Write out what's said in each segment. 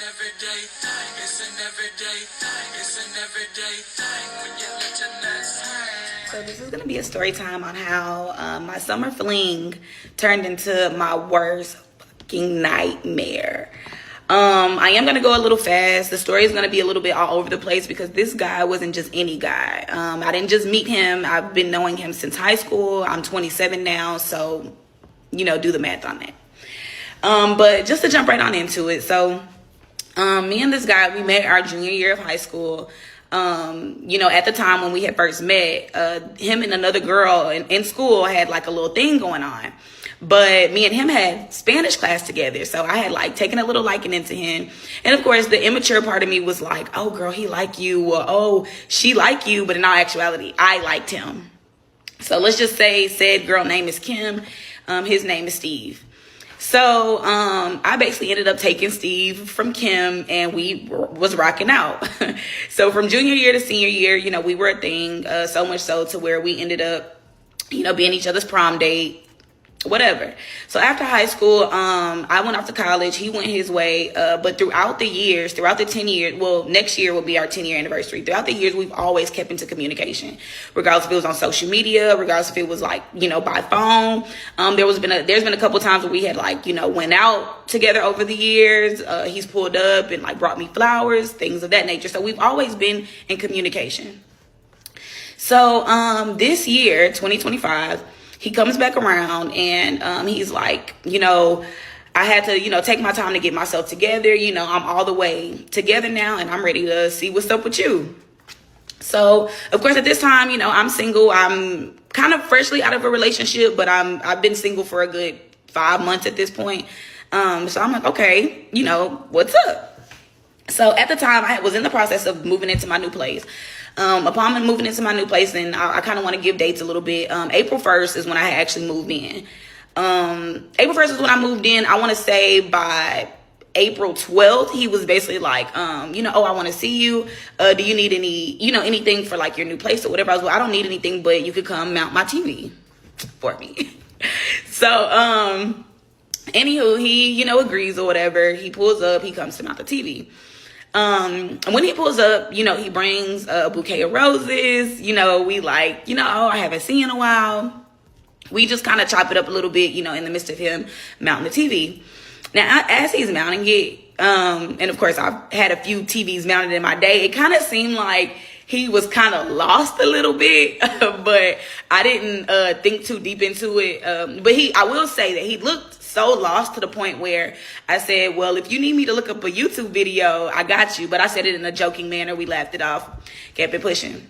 everyday thing. It's an everyday thing. It's an everyday thing when you let your nuts hang. So this is gonna be a story time on how my summer fling turned into my worst fucking nightmare. I am gonna go a little fast. The story is gonna be a little bit all over the place because this guy wasn't just any guy. I didn't just meet him. I've been knowing him since high school. I'm 27 now, so you know, do the math on that. But just to jump right on into it, so me and this guy, we met our junior year of high school. You know, at the time when we had first met, him and another girl in school had like a little thing going on. But me and him had Spanish class together. So I had like taken a little liking into him. And of course, the immature part of me was like, oh, girl, he like you. Or, oh, she like you. But in all actuality, I liked him. So let's just say said girl name is Kim. His name is Steve. So I basically ended up taking Steve from Kim and we was rocking out. So from junior year to senior year, you know, we were a thing, so much so to where we ended up, you know, being each other's prom date, whatever. So after high school, I went off to college. He went his way. But throughout the years, throughout the 10 years, well, next year will be our 10-year anniversary. Throughout the years, we've always kept into communication, regardless if it was on social media, regardless if it was like, you know, by phone. There's been a couple times where we had like, you know, went out together over the years. He's pulled up and like brought me flowers, things of that nature. So we've always been in communication. So this year, 2025, he comes back around and he's like, you know, I had to, you know, take my time to get myself together. You know, I'm all the way together now and I'm ready to see what's up with you. So, of course, at this time, you know, I'm single. I'm kind of freshly out of a relationship, but I've been single for a good 5 months at this point. So I'm like, okay, you know, what's up? So at the time, I was in the process of moving into my new place. Upon moving into my new place, and I kind of want to give dates a little bit. April 1st is when I actually moved in. April 1st is when I moved in. I want to say by April 12th, he was basically like, you know, oh, I want to see you. Do you need any, you know, anything for like your new place or whatever? I was like, I don't need anything, but you could come mount my TV for me. So, anywho, he, you know, agrees or whatever. He pulls up, he comes to mount the TV. When he pulls up, you know, he brings a bouquet of roses. You know, we like, you know, oh, I haven't seen in a while. We just kind of chop it up a little bit, you know, in the midst of him mounting the TV. Now, as he's mounting it, and of course, I've had a few TVs mounted in my day. It kind of seemed like he was kind of lost a little bit, but I didn't think too deep into it. But I will say that he looked so lost to the point where I said, well, if you need me to look up a YouTube video, I got you. But I said it in a joking manner. We laughed it off, kept it pushing.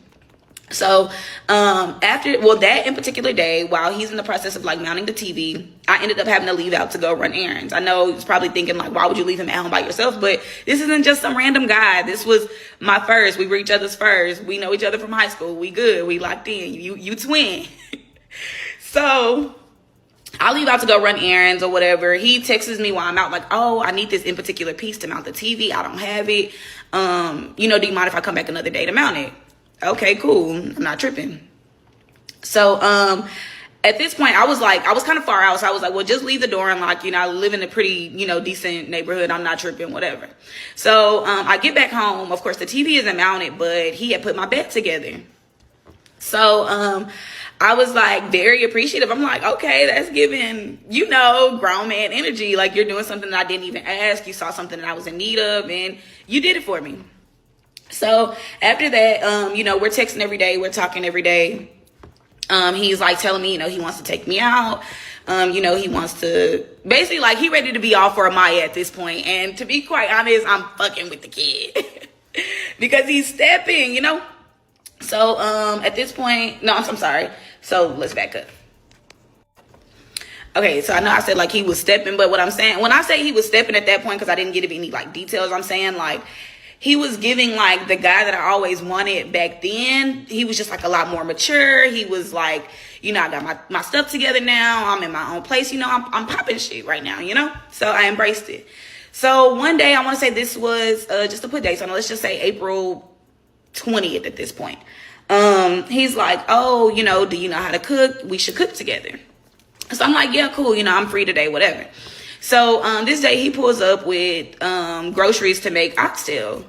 So that in particular day, while he's in the process of like mounting the TV, I ended up having to leave out to go run errands. I know he's probably thinking like, why would you leave him at home by yourself? But this isn't just some random guy. This was my first. We were each other's first. We know each other from high school. We good. We locked in. You twin. So I leave out to go run errands or whatever. He texts me while I'm out like, oh, I need this in particular piece to mount the TV. I don't have it. You know, do you mind if I come back another day to mount it? Okay, cool. I'm not tripping. So, at this point, I was kind of far out. So I was like, well, just leave the door unlocked. You know, I live in a pretty, you know, decent neighborhood. I'm not tripping, whatever. So, I get back home. Of course, the TV isn't mounted, but he had put my bed together. So, I was like very appreciative. I'm like, okay, that's giving, you know, grown man energy. Like you're doing something that I didn't even ask. You saw something that I was in need of and you did it for me. So after that, you know, we're texting every day. We're talking every day. He's like telling me, you know, he wants to take me out. You know, he wants to basically like he ready to be all for Amaya at this point. And to be quite honest, I'm fucking with the kid because he's stepping, you know. So at this point, no, I'm sorry. So let's back up. Okay, so I know I said like he was stepping, but what I'm saying, when I say he was stepping at that point, because I didn't get any like details, I'm saying like he was giving like the guy that I always wanted back then. He was just like a lot more mature. He was like, you know, I got my stuff together now. I'm in my own place. You know, I'm popping shit right now, you know? So I embraced it. So one day, I want to say this was, just to put dates on it, let's just say April 20th at this point. He's like, oh, you know, do you know how to cook? We should cook together. So I'm like, yeah, cool. You know, I'm free today, whatever. So this day he pulls up with groceries to make oxtail.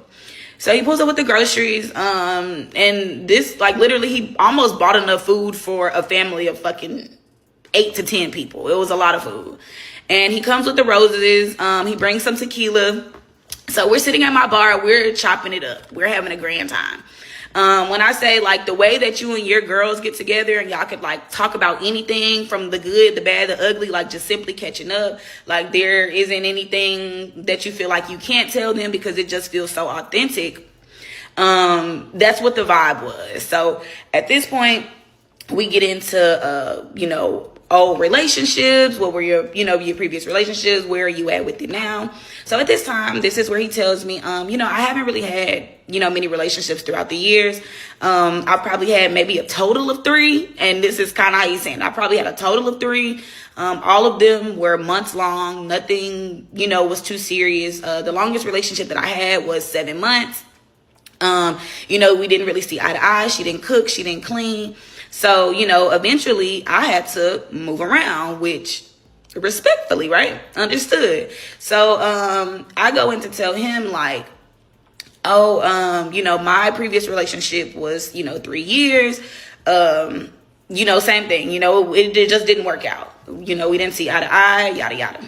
So he pulls up with the groceries, and this, like, literally, he almost bought enough food for a family of fucking 8 to 10 people. It was a lot of food. And he comes with the roses. He brings some tequila. So we're sitting at my bar. We're chopping it up. We're having a grand time. When I say, like, the way that you and your girls get together and y'all could, like, talk about anything from the good, the bad, the ugly, like, just simply catching up. Like, there isn't anything that you feel like you can't tell them because it just feels so authentic. That's what the vibe was. So at this point, we get into, old relationships. What were your previous relationships? Where are you at with it now? So at this time, this is where he tells me, I haven't really had, many relationships throughout the years. I've probably had maybe a total of 3. And this is kind of how he's saying, I probably had a total of 3. All of them were months long. Nothing, was too serious. The longest relationship that I had was 7 months. We didn't really see eye to eye. She didn't cook. She didn't clean. So, eventually I had to move around, which respectfully, right? Understood. So, I go in to tell him like, my previous relationship was, 3 years. Same thing, it just didn't work out. We didn't see eye to eye, yada, yada.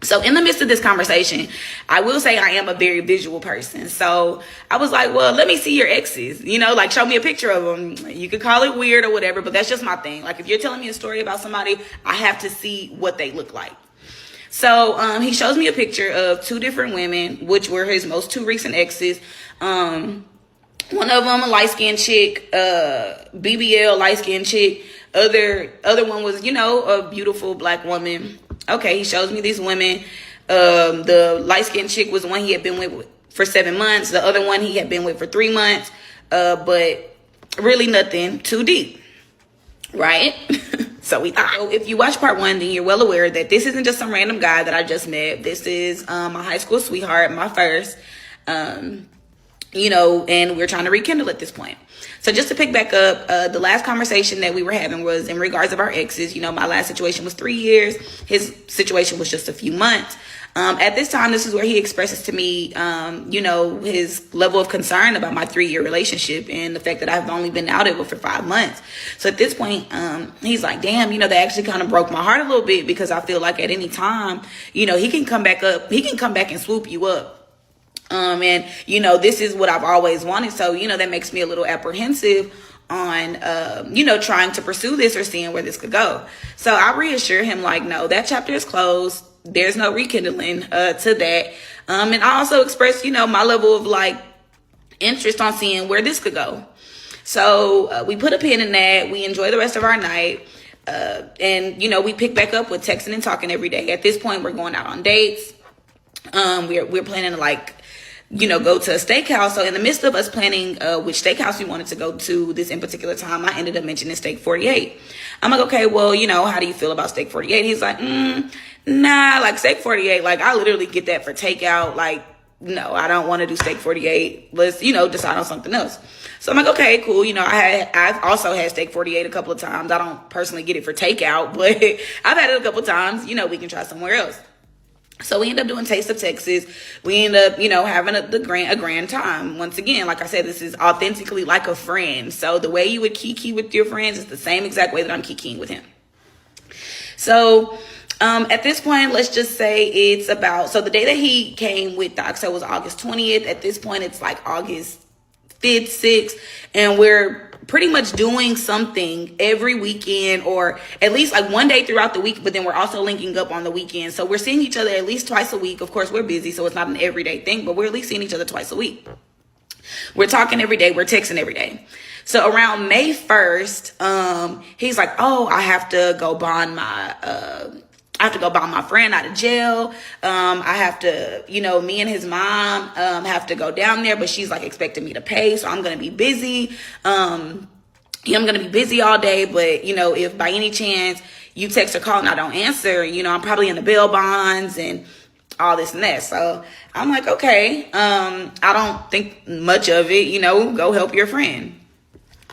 So in the midst of this conversation, I will say I am a very visual person. So I was like, well, let me see your exes, like show me a picture of them. You could call it weird or whatever, but that's just my thing. Like if you're telling me a story about somebody, I have to see what they look like. So he shows me a picture of 2 different women, which were his most 2 recent exes. One of them a light-skinned chick, BBL light-skinned chick. Other one was, a beautiful black woman. Okay, he shows me these women. The light-skinned chick was the one he had been with for 7 months. The other one he had been with for 3 months. But really nothing too deep, right? So we thought. So if you watch part 1, then you're well aware that this isn't just some random guy that I just met. This is my high school sweetheart, my first. And we're trying to rekindle at this point. So just to pick back up, the last conversation that we were having was in regards of our exes. My last situation was 3 years. His situation was just a few months. At this time, this is where he expresses to me, his level of concern about my 3-year relationship and the fact that I've only been out of it for 5 months. So at this point, he's like, damn, that actually kind of broke my heart a little bit because I feel like at any time, he can come back up. He can come back and swoop you up. And this is what I've always wanted. So, that makes me a little apprehensive on, trying to pursue this or seeing where this could go. So I reassure him like, no, that chapter is closed. There's no rekindling, to that. And I also expressed, my level of like interest on seeing where this could go. So, we put a pin in that. We enjoy the rest of our night. And we pick back up with texting and talking every day. At this point, we're going out on dates. We're planning to like, go to a steakhouse. So in the midst of us planning which steakhouse we wanted to go to this in particular time, I ended up mentioning Steak 48. I'm like, okay, well, how do you feel about Steak 48? He's like, nah, like Steak 48, like I literally get that for takeout. Like, no, I don't want to do Steak 48. Let's, decide on something else. So I'm like, okay, cool. I've also had Steak 48 a couple of times. I don't personally get it for takeout, but I've had it a couple of times. We can try somewhere else. So we end up doing Taste of Texas. We end up, having a grand time. Once again, like I said, this is authentically like a friend. So the way you would kiki with your friends is the same exact way that I'm kikiing with him. So, at this point, let's just say it's about, so the day that he came with the oxtail was August 20th. At this point, it's like August 5th, 6th, and we're pretty much doing something every weekend, or at least like one day throughout the week, but then we're also linking up on the weekend. So we're seeing each other at least twice a week. Of course, we're busy, so it's not an everyday thing, but we're at least seeing each other twice a week. We're talking every day. We're texting every day. So around May 1st, he's like, oh, I have to go bond my friend out of jail. I have to, me and his mom, have to go down there, but she's like expecting me to pay. So I'm going to be busy. I'm going to be busy all day. But, if by any chance you text or call and I don't answer, I'm probably in the bail bonds and all this and that. So I'm like, okay, I don't think much of it, go help your friend.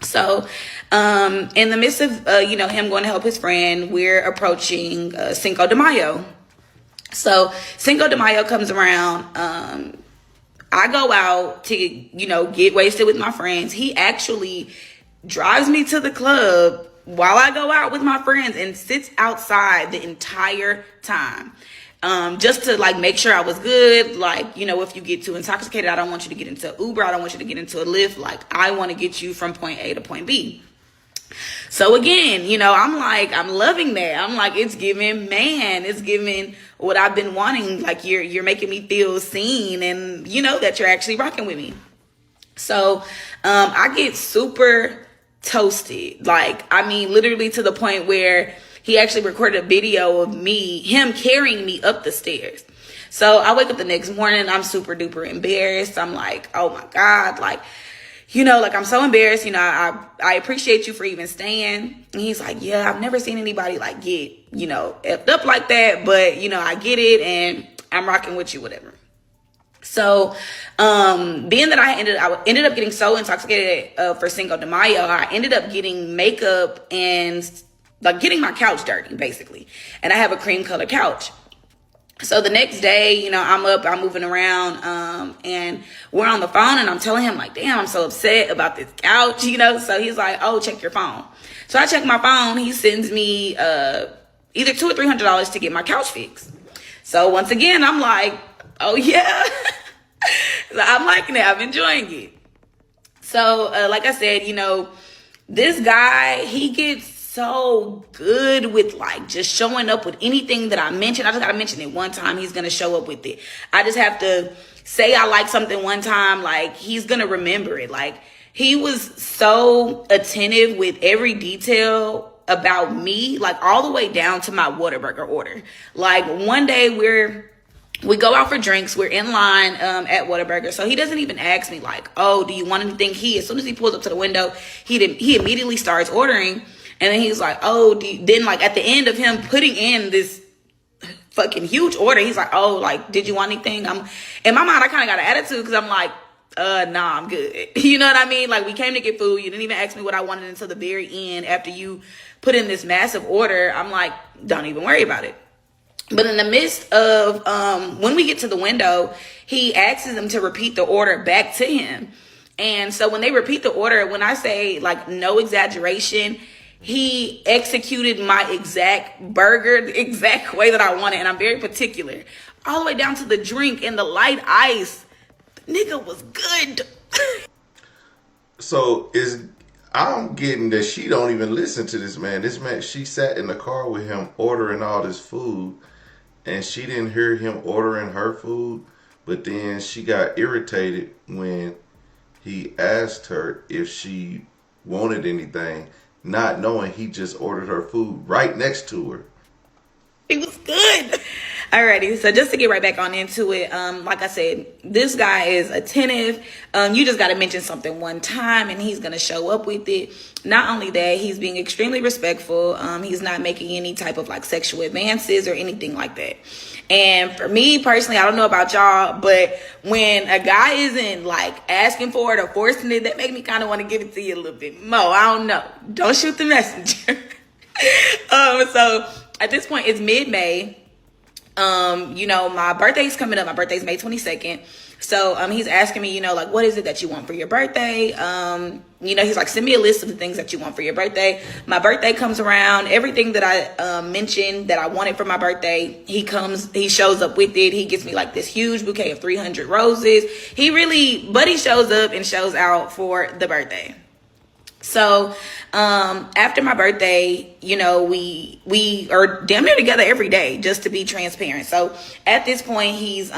So, in the midst of, him going to help his friend, we're approaching Cinco de Mayo. So Cinco de Mayo comes around. I go out to, get wasted with my friends. He actually drives me to the club while I go out with my friends and sits outside the entire time. Just to like make sure I was good. Like, if you get too intoxicated, I don't want you to get into Uber. I don't want you to get into a Lyft. Like, I want to get you from point A to point B. So again, I'm loving that. I'm like, it's giving it's giving what I've been wanting. Like, you're making me feel seen and that you're actually rocking with me. So, I get super toasted. Like, I mean, literally to the point where he actually recorded a video of him carrying me up the stairs. So I wake up the next morning, I'm super duper embarrassed. I'm like, oh my God, like, I'm so embarrassed. I appreciate you for even staying. And he's like, yeah, I've never seen anybody like get, effed up like that. But, I get it and I'm rocking with you, whatever. So, being that I ended up getting so intoxicated for Cinco de Mayo, I ended up getting makeup and like getting my couch dirty, basically. And I have a cream color couch. So the next day, I'm up, I'm moving around, and we're on the phone and I'm telling him like, damn, I'm so upset about this couch, So he's like, oh, check your phone. So I check my phone. He sends me, either $200 or $300 to get my couch fixed. So once again, I'm like, oh yeah, I'm liking it. I'm enjoying it. So, like I said, this guy, he gets so good with like just showing up with anything that I mention. I just got to mention it one time. He's going to show up with it. I just have to say I like something one time. Like, he's going to remember it. Like, he was so attentive with every detail about me, like all the way down to my Whataburger order. Like, one day we go out for drinks. We're in line at Whataburger. So he doesn't even ask me like, oh, do you want anything? As soon as he pulls up to the window, he immediately starts ordering. And then he's like, oh, then like at the end of him putting in this fucking huge order, he's like, oh, like, did you want anything? In my mind, I kind of got an attitude because I'm like, nah, I'm good. You know what I mean? Like, we came to get food. You didn't even ask me what I wanted until the very end after you put in this massive order. I'm like, don't even worry about it. But in the midst of when we get to the window, he asks them to repeat the order back to him. And so when they repeat the order, when I say like no exaggeration, he executed my exact burger the exact way that I want it. And I'm very particular. All the way down to the drink and the light ice. The nigga was good. So I'm getting that she don't even listen to this man. This man, she sat in the car with him ordering all this food. And she didn't hear him ordering her food. But then she got irritated when he asked her if she wanted anything, not knowing he just ordered her food right next to her. It was good. Alrighty, so just to get right back on into it, like I said, this guy is attentive. You just got to mention something one time and he's going to show up with it. Not only that, he's being extremely respectful. He's not making any type of like sexual advances or anything like that. And for me personally, I don't know about y'all, but when a guy isn't like asking for it or forcing it, that make me kind of want to give it to you a little bit more. I don't know. Don't shoot the messenger. So at this point, it's mid-May. My birthday's coming up. My birthday's May 22nd. So, he's asking me, like, what is it that you want for your birthday? He's like, send me a list of the things that you want for your birthday. My birthday comes around. Everything that I mentioned that I wanted for my birthday, he shows up with it. He gives me like this huge bouquet of 300 roses. Buddy shows up and shows out for the birthday. So, after my birthday, we are damn near together every day, just to be transparent. So at this point, he's,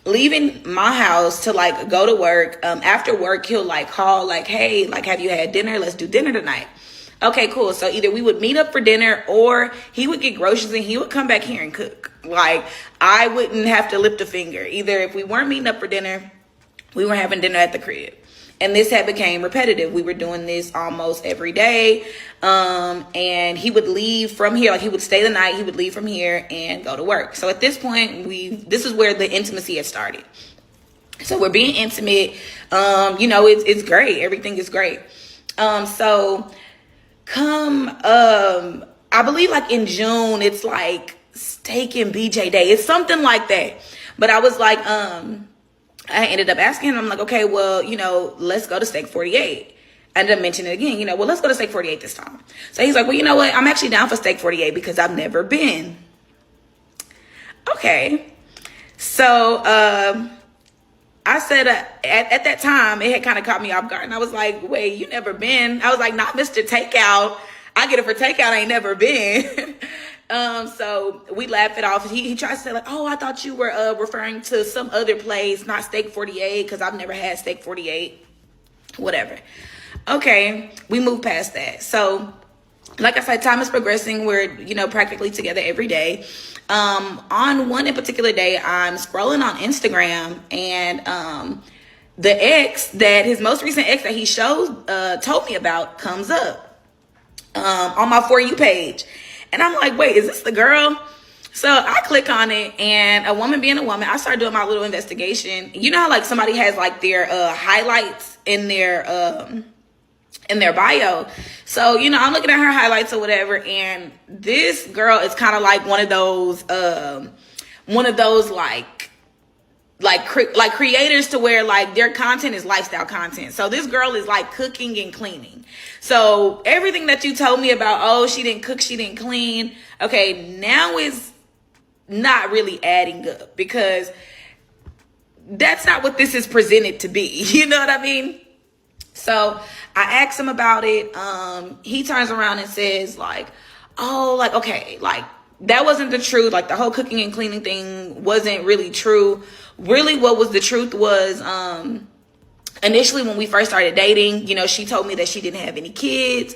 leaving my house to like go to work. After work, he'll like call like, hey, like, have you had dinner? Let's do dinner tonight. Okay, cool. So either we would meet up for dinner or he would get groceries and he would come back here and cook. Like, I wouldn't have to lift a finger. Either if we weren't meeting up for dinner, we were having dinner at the crib. And this had became repetitive. We were doing this almost every day. And he would leave from here. Like, he would stay the night. He would leave from here and go to work. So at this point, this is where the intimacy had started. So we're being intimate. It's great. Everything is great. So come, I believe like in June, it's like Steak and BJ Day. It's something like that. But I was like, I ended up asking him, I'm like, okay, well, let's go to Steak 48. I ended up mentioning it again, well, let's go to Steak 48 this time. So he's like, well, you know what? I'm actually down for Steak 48 because I've never been. Okay. So, I said at that time, it had kind of caught me off guard. And I was like, wait, you never been? I was like, not Mr. Takeout. I get it for takeout. I ain't never been. So we laughed it off. He tried to say like, oh, I thought you were referring to some other place, not Steak 48, because I've never had Steak 48. Whatever. Okay, we moved past that. So like I said, time is progressing. We're, practically together every day. On one in particular day, I'm scrolling on Instagram and his most recent ex that he told me about comes up on my For You page. And I'm like, wait, is this the girl? So I click on it, and a woman being a woman, I started doing my little investigation. You know how like somebody has like their highlights in their bio. So, I'm looking at her highlights or whatever, and this girl is kind of like one of those like creators to where like their content is lifestyle content. So this girl is like cooking and cleaning. So everything that you told me about, oh, she didn't cook, she didn't clean. Okay, now it's not really adding up because that's not what this is presented to be. You know what I mean? So I asked him about it. He turns around and says like, oh, like, okay, like that wasn't the truth. Like the whole cooking and cleaning thing wasn't really true. Really what was the truth was, initially when we first started dating, she told me that she didn't have any kids.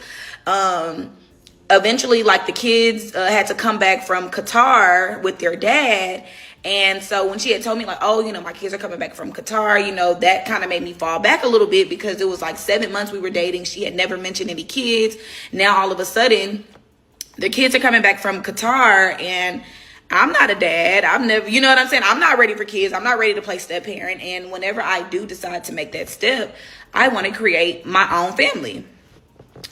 Eventually like the kids had to come back from Qatar with their dad. And so when she had told me like, oh, my kids are coming back from Qatar, that kind of made me fall back a little bit because it was like 7 months we were dating. She had never mentioned any kids. Now all of a sudden the kids are coming back from Qatar and I'm not a dad. I've never, you know what I'm saying? I'm not ready for kids. I'm not ready to play step parent. And whenever I do decide to make that step, I want to create my own family.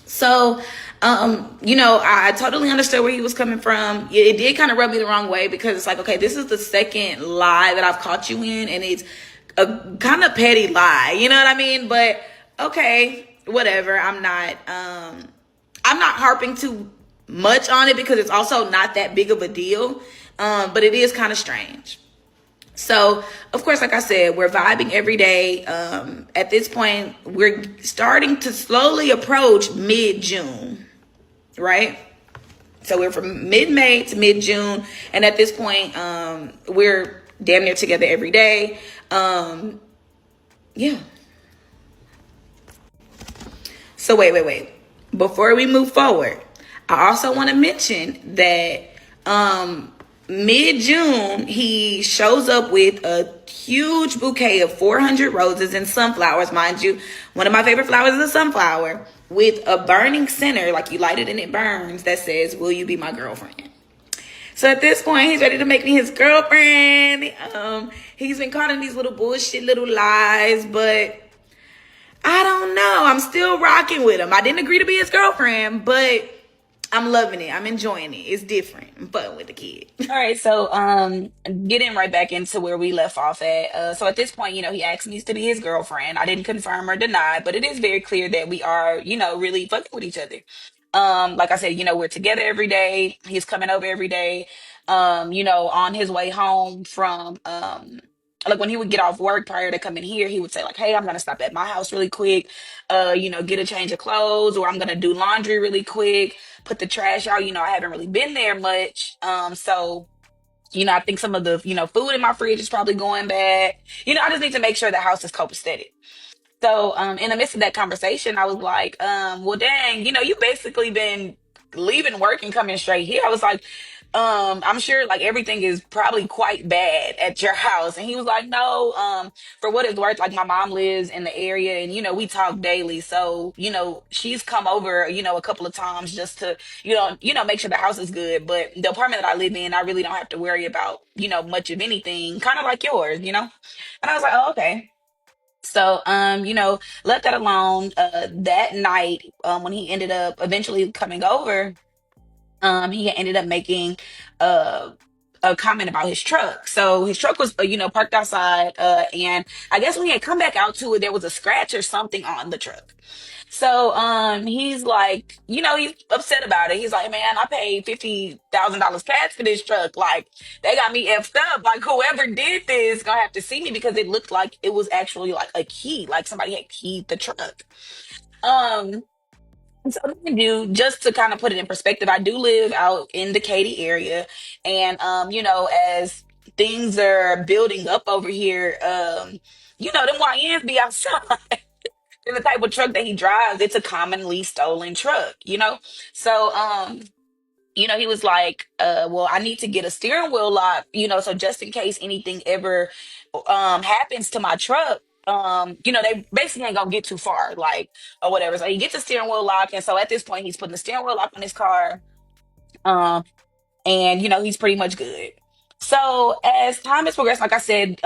So, I totally understood where he was coming from. It did kind of rub me the wrong way because it's like, okay, this is the second lie that I've caught you in, and it's a kind of petty lie. You know what I mean? But okay, whatever. I'm not harping too much on it because it's also not that big of a deal. But it is kind of strange. So, of course, like I said, we're vibing every day. At this point, we're starting to slowly approach mid-June, right? So we're from mid-May to mid-June. And at this point, we're damn near together every day. Yeah. So wait. Before we move forward, I also want to mention that mid-June, he shows up with a huge bouquet of 400 roses and sunflowers. Mind you, one of my favorite flowers is a sunflower with a burning center, like you light it and it burns, that says, will you be my girlfriend? So at this point, he's ready to make me his girlfriend. He's been caught in these little bullshit little lies, but I don't know. I'm still rocking with him. I didn't agree to be his girlfriend, but I'm loving it. I'm enjoying it. It's different. I'm fun with the kid. All right, so getting right back into where we left off at. So at this point, he asked me to be his girlfriend. I didn't confirm or deny, but it is very clear that we are, really fucking with each other. Like I said, we're together every day. He's coming over every day. On his way home from like when he would get off work prior to coming here, he would say like, hey, I'm gonna stop at my house really quick, get a change of clothes, or I'm gonna do laundry really quick, put the trash out. I haven't really been there much. So, I think some of the, food in my fridge is probably going bad. I just need to make sure the house is copacetic. So, in the midst of that conversation, I was like, well, dang, you basically been leaving work and coming straight here. I was like, I'm sure like everything is probably quite bad at your house. And he was like, no, for what it's worth, like my mom lives in the area and, we talk daily. So, she's come over, a couple of times just to, make sure the house is good. But the apartment that I live in, I really don't have to worry about, much of anything, kind of like yours. And I was like, oh, okay. So, left that alone. That night, when he ended up eventually coming over, he ended up making a comment about his truck. So his truck was, parked outside. And I guess when he had come back out to it, there was a scratch or something on the truck. So he's like, he's upset about it. He's like, man, I paid $50,000 cash for this truck. Like, they got me effed up. Like, whoever did this gonna have to see me, because it looked like it was actually like a key, like somebody had keyed the truck. Um, so mind you, just to kind of put it in perspective, I do live out in the Katy area, and as things are building up over here, them YNs be outside. And the type of truck that he drives, it's a commonly stolen truck. So he was like, well, I need to get a steering wheel lock, so just in case anything ever happens to my truck, they basically ain't gonna get too far, like, or whatever. So he gets a steering wheel lock, and so at this point he's putting the steering wheel lock on his car. Um, and he's pretty much good. So as time has progressed, like I said,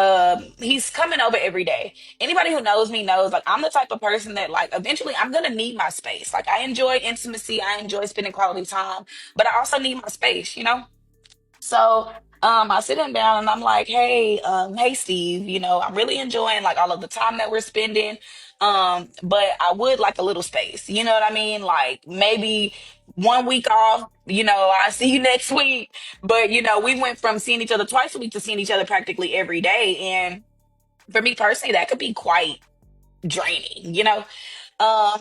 he's coming over every day. Anybody who knows me knows, like, I'm the type of person that, like, eventually I'm gonna need my space. Like, I enjoy intimacy, I enjoy spending quality time, but I also need my space. So I sit him down and I'm like, hey Steve, I'm really enjoying like all of the time that we're spending. But I would like a little space. You know what I mean? Like, maybe 1 week off, I see you next week. But we went from seeing each other twice a week to seeing each other practically every day. And for me personally, that could be quite draining.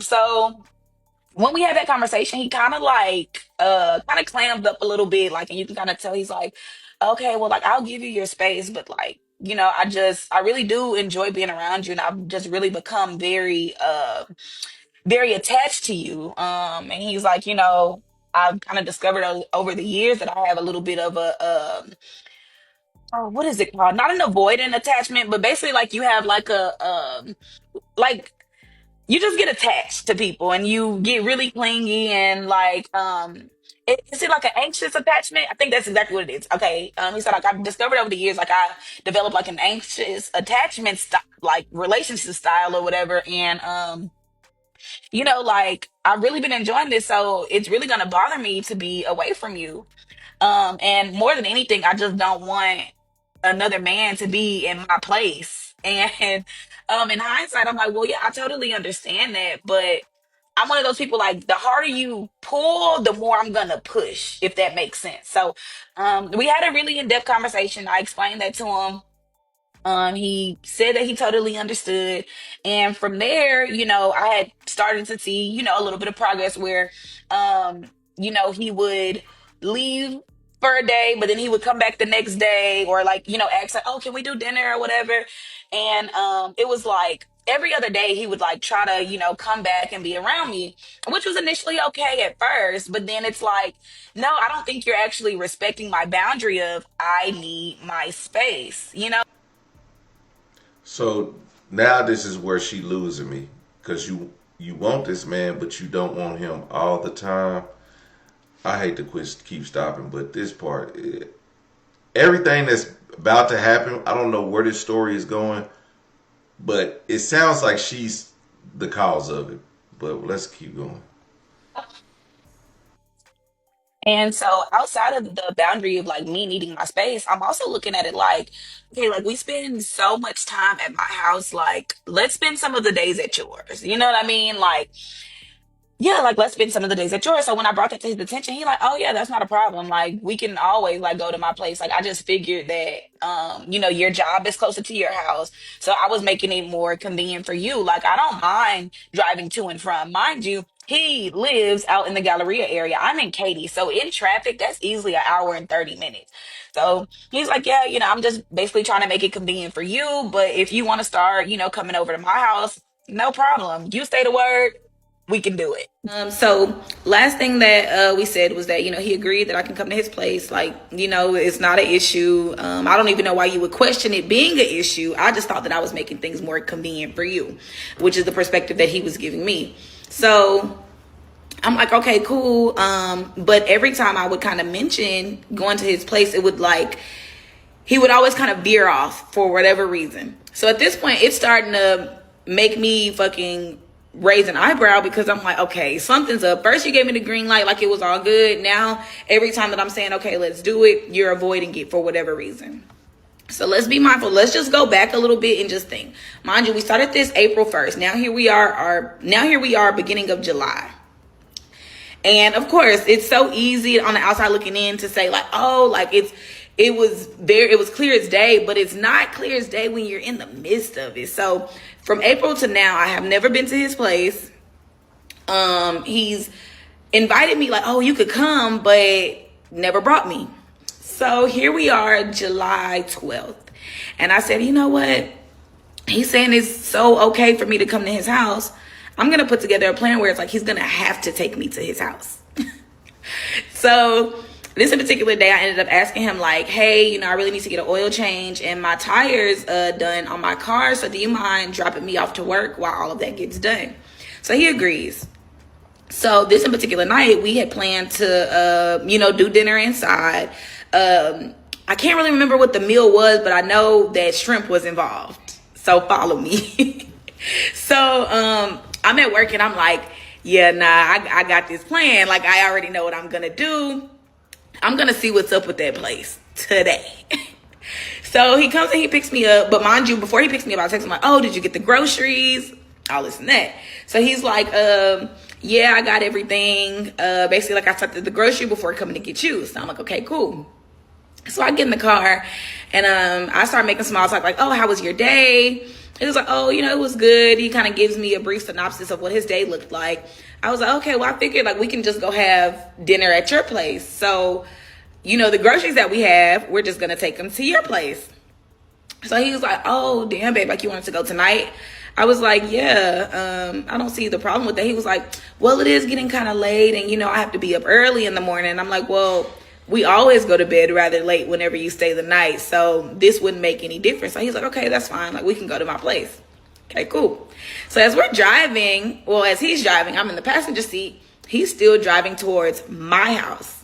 So when we had that conversation, he kind of like kind of clammed up a little bit, like, and you can kind of tell he's like, okay, well, like, I'll give you your space, but like, I really do enjoy being around you, and I've just really become very very attached to you. And he's like, I've kind of discovered over the years that I have a little bit of a oh, what is it called? Not an avoidant attachment, but basically like you have like a like you just get attached to people and you get really clingy and like is it like an anxious attachment? I think that's exactly what it is. Okay. He said, like, I've discovered over the years, like, I developed like an anxious attachment style, like relationship style or whatever. And like, I've really been enjoying this, so it's really gonna bother me to be away from you. And more than anything, I just don't want another man to be in my place. And in hindsight, I'm like, well, yeah, I totally understand that, but I'm one of those people, like, the harder you pull, the more I'm gonna push, if that makes sense. So we had a really in-depth conversation. I explained that to him. He said that he totally understood. And from there, I had started to see, a little bit of progress where, he would leave for a day, but then he would come back the next day, or like, ask like, oh, can we do dinner or whatever? And it was like every other day he would like try to, come back and be around me, which was initially okay at first, but then it's like, no, I don't think you're actually respecting my boundary of I need my space. So now this is where she losing me, because you want this man, but you don't want him all the time. I hate to keep stopping, but this part, everything that's about to happen, I don't know where this story is going, but it sounds like she's the cause of it. But let's keep going. And so outside of the boundary of like me needing my space, I'm also looking at it like, okay, like, we spend so much time at my house, like, let's spend some of the days at yours. You know what I mean? Like, yeah, like, let's spend some of the days at yours. So when I brought that to his attention, he like, oh yeah, that's not a problem. Like, we can always like go to my place. Like, I just figured that your job is closer to your house. So I was making it more convenient for you. Like, I don't mind driving to and from. Mind you, he lives out in the Galleria area. I'm in Katy. So in traffic, that's easily an hour and 30 minutes. So he's like, yeah, I'm just basically trying to make it convenient for you. But if you want to start, coming over to my house, no problem. You stay to work, we can do it. So last thing that we said was that, he agreed that I can come to his place. Like, it's not an issue. I don't even know why you would question it being an issue. I just thought that I was making things more convenient for you, which is the perspective that he was giving me. So I'm like, okay, cool. But every time I would kind of mention going to his place, it would like, he would always kind of veer off for whatever reason. So at this point, it's starting to make me fucking raise an eyebrow because I'm like, okay, something's up. First you gave me the green light like it was all good. Now every time that I'm saying, okay, let's do it, you're avoiding it for whatever reason. So let's be mindful. Let's just go back a little bit and just think. Mind you, we started this April 1st. Now here we are beginning of July. And of course, it's so easy on the outside looking in to say like, oh, like it was clear as day, but it's not clear as day when you're in the midst of it. So from April to now, I have never been to his place. He's invited me like, oh, you could come, but never brought me. So here we are, July 12th. And I said, you know what? He's saying it's so okay for me to come to his house. I'm going to put together a plan where it's like he's going to have to take me to his house. So this particular day, I ended up asking him like, hey, you know, I really need to get an oil change and my tires done on my car. So do you mind dropping me off to work while all of that gets done? So he agrees. So this in particular night, we had planned to, do dinner inside. I can't really remember what the meal was, but I know that shrimp was involved. So follow me. So I'm at work and I'm like, yeah, nah, I got this plan. Like, I already know what I'm going to do. I'm going to see what's up with that place today. So he comes and he picks me up. But mind you, before he picks me up, I text him like, oh, did you get the groceries? All this and that. So he's like, yeah, I got everything. Basically, like I stopped at the grocery before coming to get you. So I'm like, okay, cool. So I get in the car and I start making small talk like, oh, how was your day? He was like, oh, it was good. He kind of gives me a brief synopsis of what his day looked like. I was like, okay, well, I figured like we can just go have dinner at your place. So, the groceries that we have, we're just going to take them to your place. So he was like, oh, damn, babe, like you wanted to go tonight? I was like, yeah, I don't see the problem with that. He was like, well, it is getting kind of late and, I have to be up early in the morning. I'm like, well, we always go to bed rather late whenever you stay the night. So this wouldn't make any difference. So he's like, okay, that's fine. Like we can go to my place. Okay, cool. So as we're driving, as he's driving, I'm in the passenger seat. He's still driving towards my house.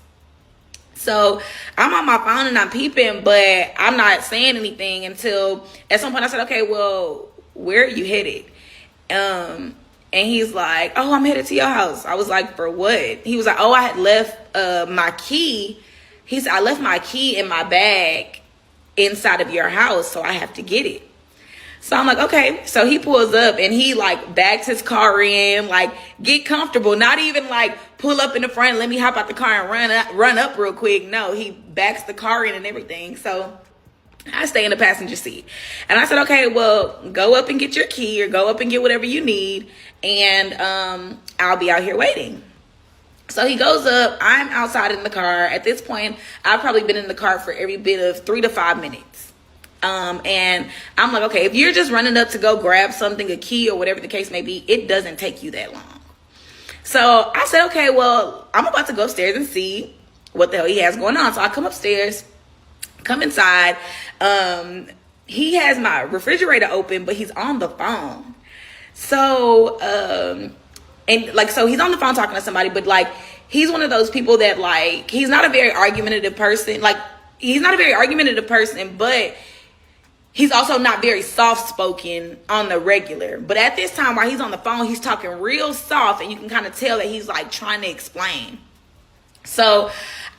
So I'm on my phone and I'm peeping, but I'm not saying anything until at some point I said, okay, well, where are you headed? And he's like, oh, I'm headed to your house. I was like, for what? He was like, oh, I had left my key. He said, I left my key in my bag inside of your house, so I have to get it. So I'm like, okay. So he pulls up and he like backs his car in, like get comfortable. Not even like pull up in the front, let me hop out the car and run up real quick. No, he backs the car in and everything. So I stay in the passenger seat. And I said, okay, well, go up and get your key or go up and get whatever you need. And I'll be out here waiting. So he goes up. I'm outside in the car. At this point, I've probably been in the car for every bit of 3 to 5 minutes. And I'm like, okay, if you're just running up to go grab something, a key or whatever the case may be, it doesn't take you that long. So I said, okay, well, I'm about to go upstairs and see what the hell he has going on. So I come upstairs, come inside. He has my refrigerator open, but he's on the phone. So, so he's on the phone talking to somebody, but like, he's one of those people that like, he's not a very argumentative person. Like, he's not a very argumentative person, but he's also not very soft-spoken on the regular. But at this time, while he's on the phone, he's talking real soft, and you can kind of tell that he's like trying to explain. So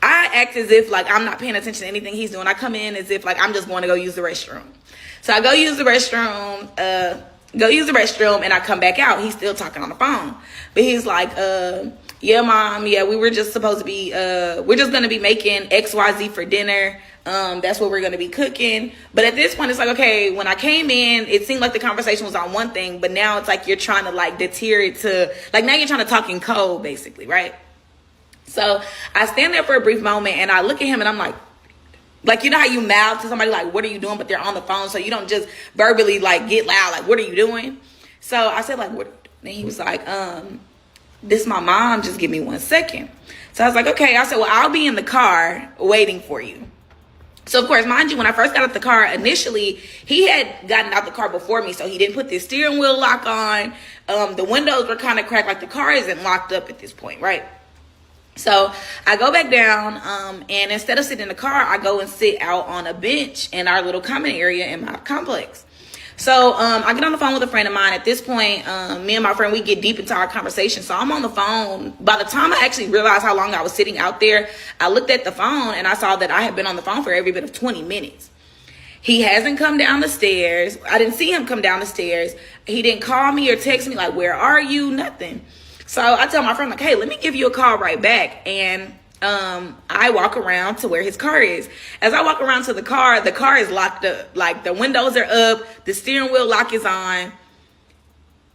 I act as if like I'm not paying attention to anything he's doing. I come in as if like I'm just going to go use the restroom. So I go use the restroom, and I come back out. He's still talking on the phone. But he's like, yeah, mom, yeah, we were just supposed to be, we're just going to be making XYZ for dinner. That's what we're going to be cooking. But at this point, it's like, okay, when I came in, it seemed like the conversation was on one thing, but now it's like you're trying to like deter it to, like now you're trying to talk in code, basically, right? So I stand there for a brief moment and I look at him and I'm like, you know how you mouth to somebody like, what are you doing? But they're on the phone. So you don't just verbally like get loud. Like, what are you doing? So I said like, what? And he was like, this my mom. Just give me 1 second. So I was like, okay. I said, well, I'll be in the car waiting for you. So of course, mind you, when I first got out the car, initially he had gotten out the car before me. So he didn't put the steering wheel lock on. The windows were kind of cracked. Like the car isn't locked up at this point. Right. So I go back down, and instead of sitting in the car, I go and sit out on a bench in our little common area in my complex. So I get on the phone with a friend of mine. At this point, me and my friend, we get deep into our conversation. So I'm on the phone. By the time I actually realized how long I was sitting out there, I looked at the phone and I saw that I had been on the phone for every bit of 20 minutes. He hasn't come down the stairs. I didn't see him come down the stairs. He didn't call me or text me like, where are you? Nothing. So I tell my friend, like, hey, let me give you a call right back. And I walk around to where his car is. As I walk around to the car is locked up. Like, the windows are up, the steering wheel lock is on,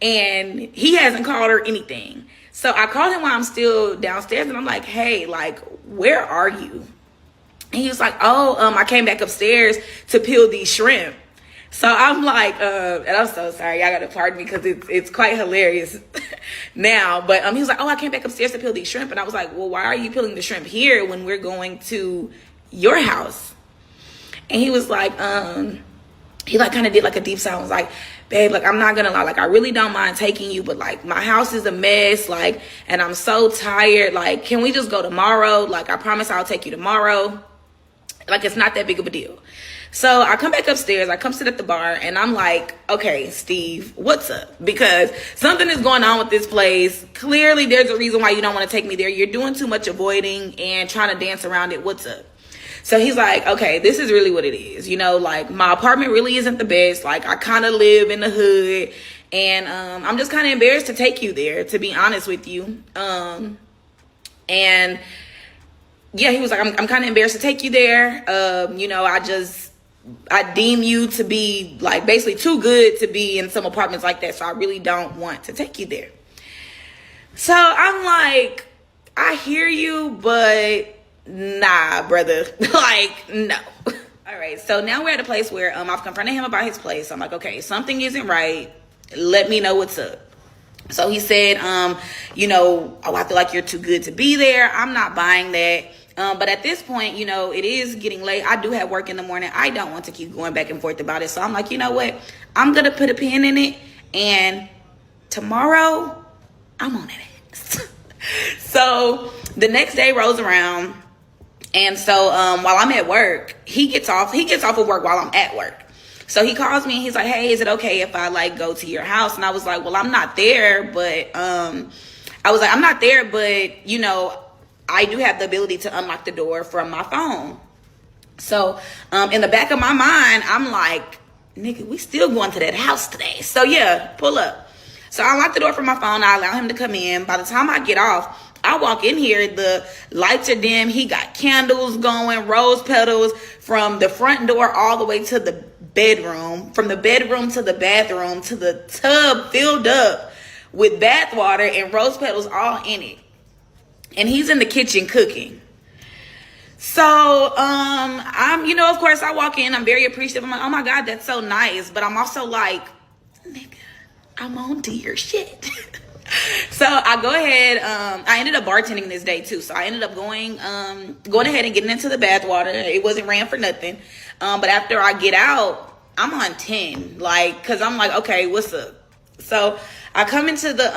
and he hasn't called or anything. So I called him while I'm still downstairs, and I'm like, hey, like, where are you? And he was like, I came back upstairs to peel these shrimp. So I'm like, and I'm so sorry, y'all gotta pardon me because it's quite hilarious now. But he was like, I came back upstairs to peel these shrimp. And I was like, well, why are you peeling the shrimp here when we're going to your house? And he was like, he like kind of did like a deep sigh. Was like, babe, like, I'm not gonna lie, like, I really don't mind taking you, but like, my house is a mess, like, and I'm so tired. Like, can we just go tomorrow? Like, I promise I'll take you tomorrow. Like, it's not that big of a deal. So I come back upstairs, I come sit at the bar, and I'm like, okay, Steve, what's up? Because something is going on with this place. Clearly, there's a reason why you don't want to take me there. You're doing too much avoiding and trying to dance around it. What's up? So he's like, okay, this is really what it is. You know, like, my apartment really isn't the best. Like, I kind of live in the hood, and I'm just kind of embarrassed to take you there, to be honest with you. And yeah, he was like, I'm kind of embarrassed to take you there. You know, I deem you to be like basically too good to be in some apartments like that. So I really don't want to take you there. So I'm like, I hear you, but nah, brother. Like, no. All right. So now we're at a place where I've confronted him about his place. I'm like, okay, something isn't right. Let me know what's up. So he said, you know, I feel like you're too good to be there. I'm not buying that. But at this point, you know, it is getting late. I do have work in the morning. I don't want to keep going back and forth about it. So I'm like, you know what? I'm going to put a pin in it. And tomorrow, I'm on it. So the next day rolls around. And so while I'm at work, he gets off of work while I'm at work. So he calls me and he's like, hey, is it okay if I like go to your house? And I was like, well, I'm not there. But you know, I do have the ability to unlock the door from my phone. So in the back of my mind, I'm like, nigga, we still going to that house today. So yeah, pull up. So I unlock the door from my phone. I allow him to come in. By the time I get off, I walk in here, the lights are dim. He got candles going, rose petals from the front door all the way to the bedroom, from the bedroom to the bathroom, to the tub filled up with bath water and rose petals all in it. And he's in the kitchen cooking. So, I'm, you know, of course I walk in, I'm very appreciative. I'm like, oh my God, that's so nice. But I'm also like, nigga, I'm on to your shit. So I go ahead, I ended up bartending this day too. So I ended up going ahead and getting into the bath water. It wasn't ran for nothing. But after I get out, I'm on 10, like, cause I'm like, okay, what's up? So I come into the,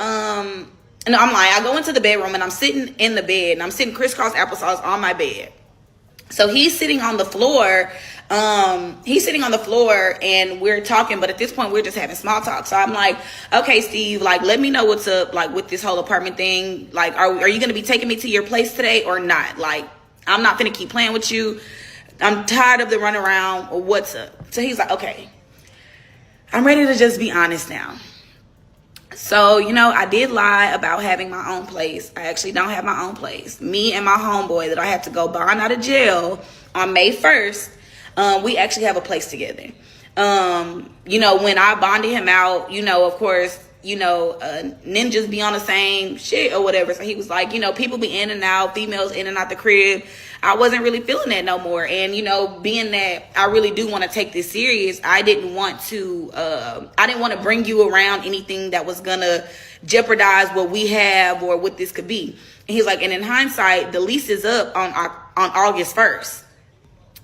no, I'm lying. I go into the bedroom and I'm sitting in the bed and I'm sitting crisscross applesauce on my bed. So he's sitting on the floor. And we're talking, but at this point we're just having small talk. So I'm like, okay, Steve, like, let me know what's up, like, with this whole apartment thing. Like, are you going to be taking me to your place today or not? Like, I'm not going to keep playing with you. I'm tired of the runaround. What's up? So he's like, okay, I'm ready to just be honest now. So, you know, I did lie about having my own place. I actually don't have my own place. Me and my homeboy that I had to go bond out of jail on May 1st, we actually have a place together. You know, when I bonded him out, you know, of course, you know, ninjas be on the same shit or whatever. So he was like, you know, people be in and out, females in and out the crib. I wasn't really feeling that no more. And, you know, being that I really do want to take this serious, I didn't want to bring you around anything that was going to jeopardize what we have or what this could be. And he's like, and in hindsight, the lease is up on August 1st.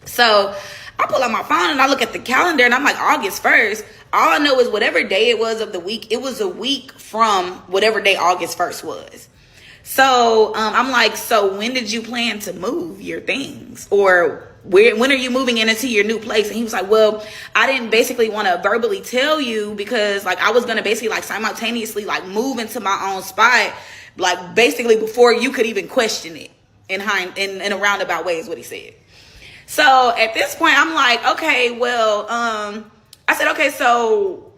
So I pull out my phone and I look at the calendar and I'm like, August 1st. All I know is whatever day it was of the week, it was a week from whatever day August 1st was. So I'm like, so when did you plan to move your things? Or when are you moving into your new place? And he was like, well, I didn't basically want to verbally tell you because like I was going to basically like simultaneously like move into my own spot, like basically before you could even question it in a roundabout way is what he said. So at this point, I'm like, okay, well, I said, okay, so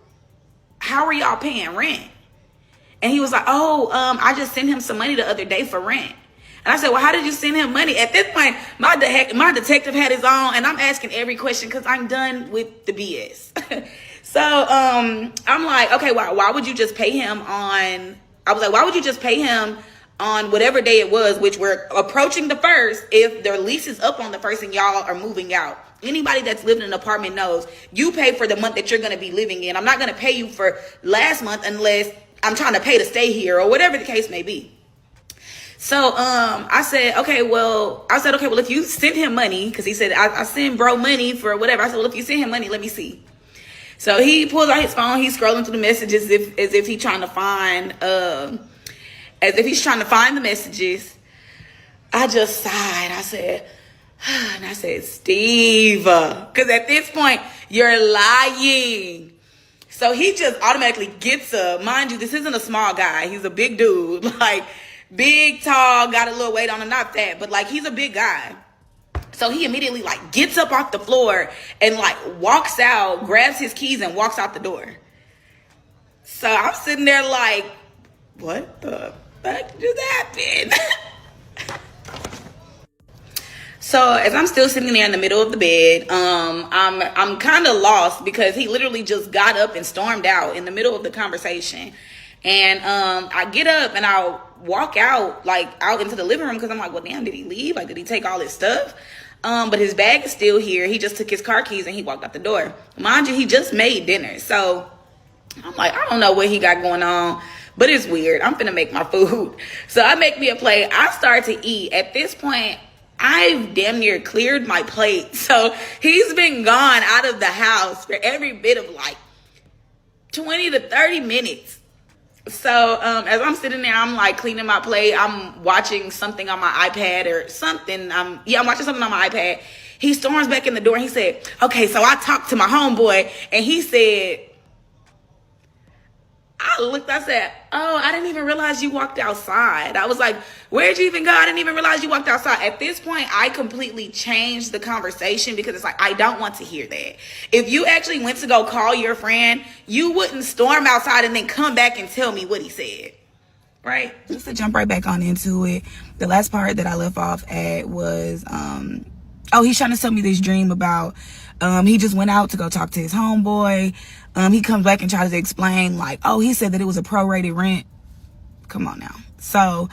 how are y'all paying rent? And he was like, oh, I just sent him some money the other day for rent. And I said, well, how did you send him money? At this point, my detective had his own, and I'm asking every question because I'm done with the BS. So I'm like, okay, why would you just pay him on, I was like, why would you just pay him on whatever day it was, which we're approaching the 1st, if their lease is up on the 1st and y'all are moving out? Anybody that's lived in an apartment knows you pay for the month that you're going to be living in. I'm not going to pay you for last month unless I'm trying to pay to stay here or whatever the case may be. So I said, okay, well, if you sent him money, because he said, I send bro money for whatever. I said, well, if you send him money, let me see. So he pulls out his phone. He's scrolling through the messages as if he's trying to find the messages. I just sighed. I said, Steve, because at this point, you're lying. So he just automatically gets up. Mind you, this isn't a small guy. He's a big dude. Like, big, tall, got a little weight on him. Not that, but like, he's a big guy. So he immediately like gets up off the floor and like walks out, grabs his keys and walks out the door. So I'm sitting there like, what the fuck just happened? So as I'm still sitting there in the middle of the bed, I'm kind of lost because he literally just got up and stormed out in the middle of the conversation. And I get up and I'll walk out into the living room because I'm like, well, damn, did he leave? Like, did he take all his stuff? But his bag is still here. He just took his car keys and he walked out the door. Mind you, he just made dinner. So I'm like, I don't know what he got going on, but it's weird. I'm finna make my food. So I make me a plate. I start to eat. At this point, I've damn near cleared my plate. So he's been gone out of the house for every bit of like 20 to 30 minutes. So as I'm sitting there, I'm like cleaning my plate. I'm watching something on my iPad or something. I'm watching something on my iPad. He storms back in the door and he said, okay, so I talked to my homeboy and he said, I said, oh, I didn't even realize you walked outside. I was like, where'd you even go? I didn't even realize you walked outside. At this point, I completely changed the conversation because it's like, I don't want to hear that. If you actually went to go call your friend, you wouldn't storm outside and then come back and tell me what he said. Right? Just to jump right back on into it, the last part that I left off at was, he's trying to tell me this dream about, he just went out to go talk to his homeboy. He comes back and tries to explain like, oh, he said that it was a prorated rent. Come on now. So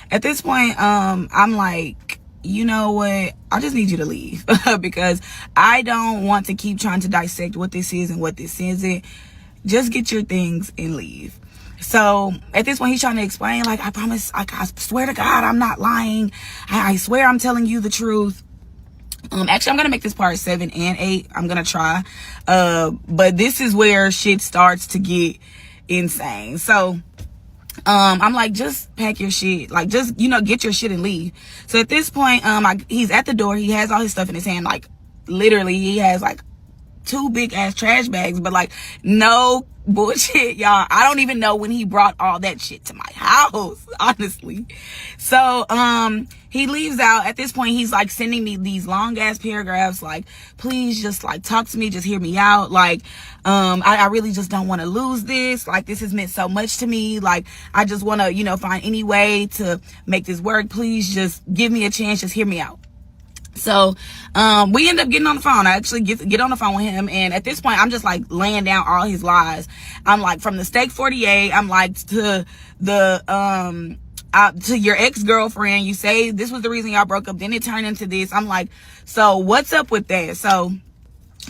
at this point, I'm like, you know what? I just need you to leave because I don't want to keep trying to dissect what this is and what this isn't. Just get your things and leave. So at this point, he's trying to explain like, I promise, like, I swear to God, I'm not lying. I swear I'm telling you the truth. Actually, I'm gonna make this part 7 and 8. I'm gonna try, but this is where shit starts to get insane. So I'm like, just pack your shit, like, just, get your shit and leave. So at this point, he's at the door. He has all his stuff in his hand, like literally he has like 2 big ass trash bags, but like, no bullshit, y'all, I don't even know when he brought all that shit to my house, honestly. So he leaves out. At this point, he's like sending me these long ass paragraphs like, please just like talk to me, just hear me out, like I really just don't want to lose this, like this has meant so much to me, like I just want to find any way to make this work, please just give me a chance, just hear me out. So we end up getting on the phone. I actually get on the phone with him, and at this point I'm just like laying down all his lies. I'm like, from the steak 48, I'm like, to the to your ex-girlfriend, you say this was the reason y'all broke up, then it turned into this. I'm like, so what's up with that? So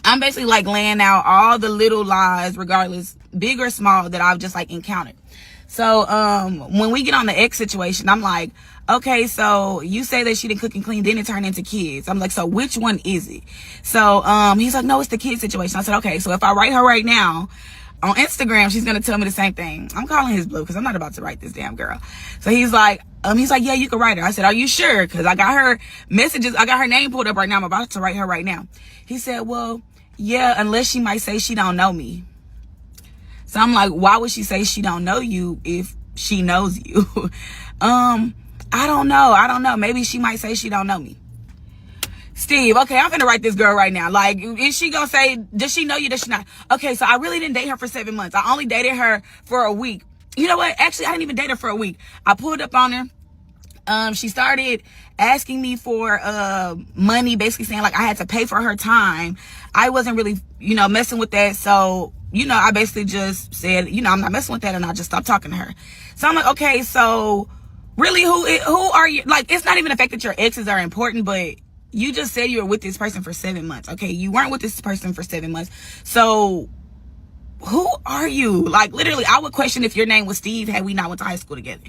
I'm basically like laying out all the little lies, regardless, big or small, that I've just like encountered. So when we get on the ex situation, I'm like, okay, so you say that she didn't cook and clean, then it turned into kids. I'm like, so which one is it? So he's like, no, it's the kid situation. I said, okay, so if I write her right now, on Instagram, she's gonna tell me the same thing. I'm calling his bluff because I'm not about to write this damn girl. So he's like, yeah, you can write her. I said, are you sure? Because I got her messages. I got her name pulled up right now. I'm about to write her right now. He said, well, yeah, unless she might say she don't know me. So I'm like, why would she say she don't know you if she knows you? I don't know. Maybe she might say she don't know me. Steve, okay, I'm gonna write this girl right now. Like, is she gonna say, does she know you, does she not? Okay, so I really didn't date her for 7 months. I only dated her for a week. You know what? Actually, I didn't even date her for a week. I pulled up on her. She started asking me for money, basically saying like I had to pay for her time. I wasn't really, messing with that. So, I basically just said, I'm not messing with that, and I just stopped talking to her. So I'm like, okay, so really, who are you? Like, it's not even the fact that your exes are important, but you just said you were with this person for 7 months. Okay, you weren't with this person for 7 months. So who are you? Like, literally, I would question if your name was Steve had we not went to high school together.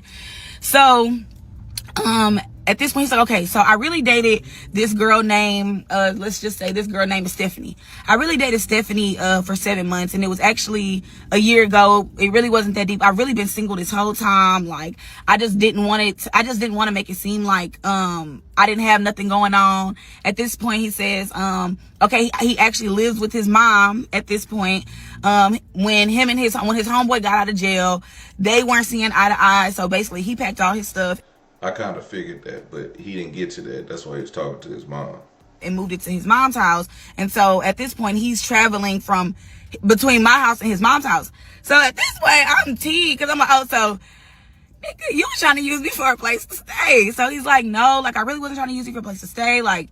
So at this point, he's like, okay, so I really dated this girl named, let's just say this girl named Stephanie. I really dated Stephanie for 7 months, and it was actually a year ago. It really wasn't that deep. I've really been single this whole time. Like, I just didn't want to make it seem like I didn't have nothing going on. At this point, he says, okay, he actually lives with his mom at this point. When his homeboy got out of jail, they weren't seeing eye to eye. So basically, he packed all his stuff. I kind of figured that, but he didn't get to that. That's why he was talking to his mom. And moved it to his mom's house. And so at this point, he's traveling from between my house and his mom's house. So at this point, I'm T, because I'm like, oh, so nigga, you was trying to use me for a place to stay. So he's like, no, like, I really wasn't trying to use you for a place to stay. Like,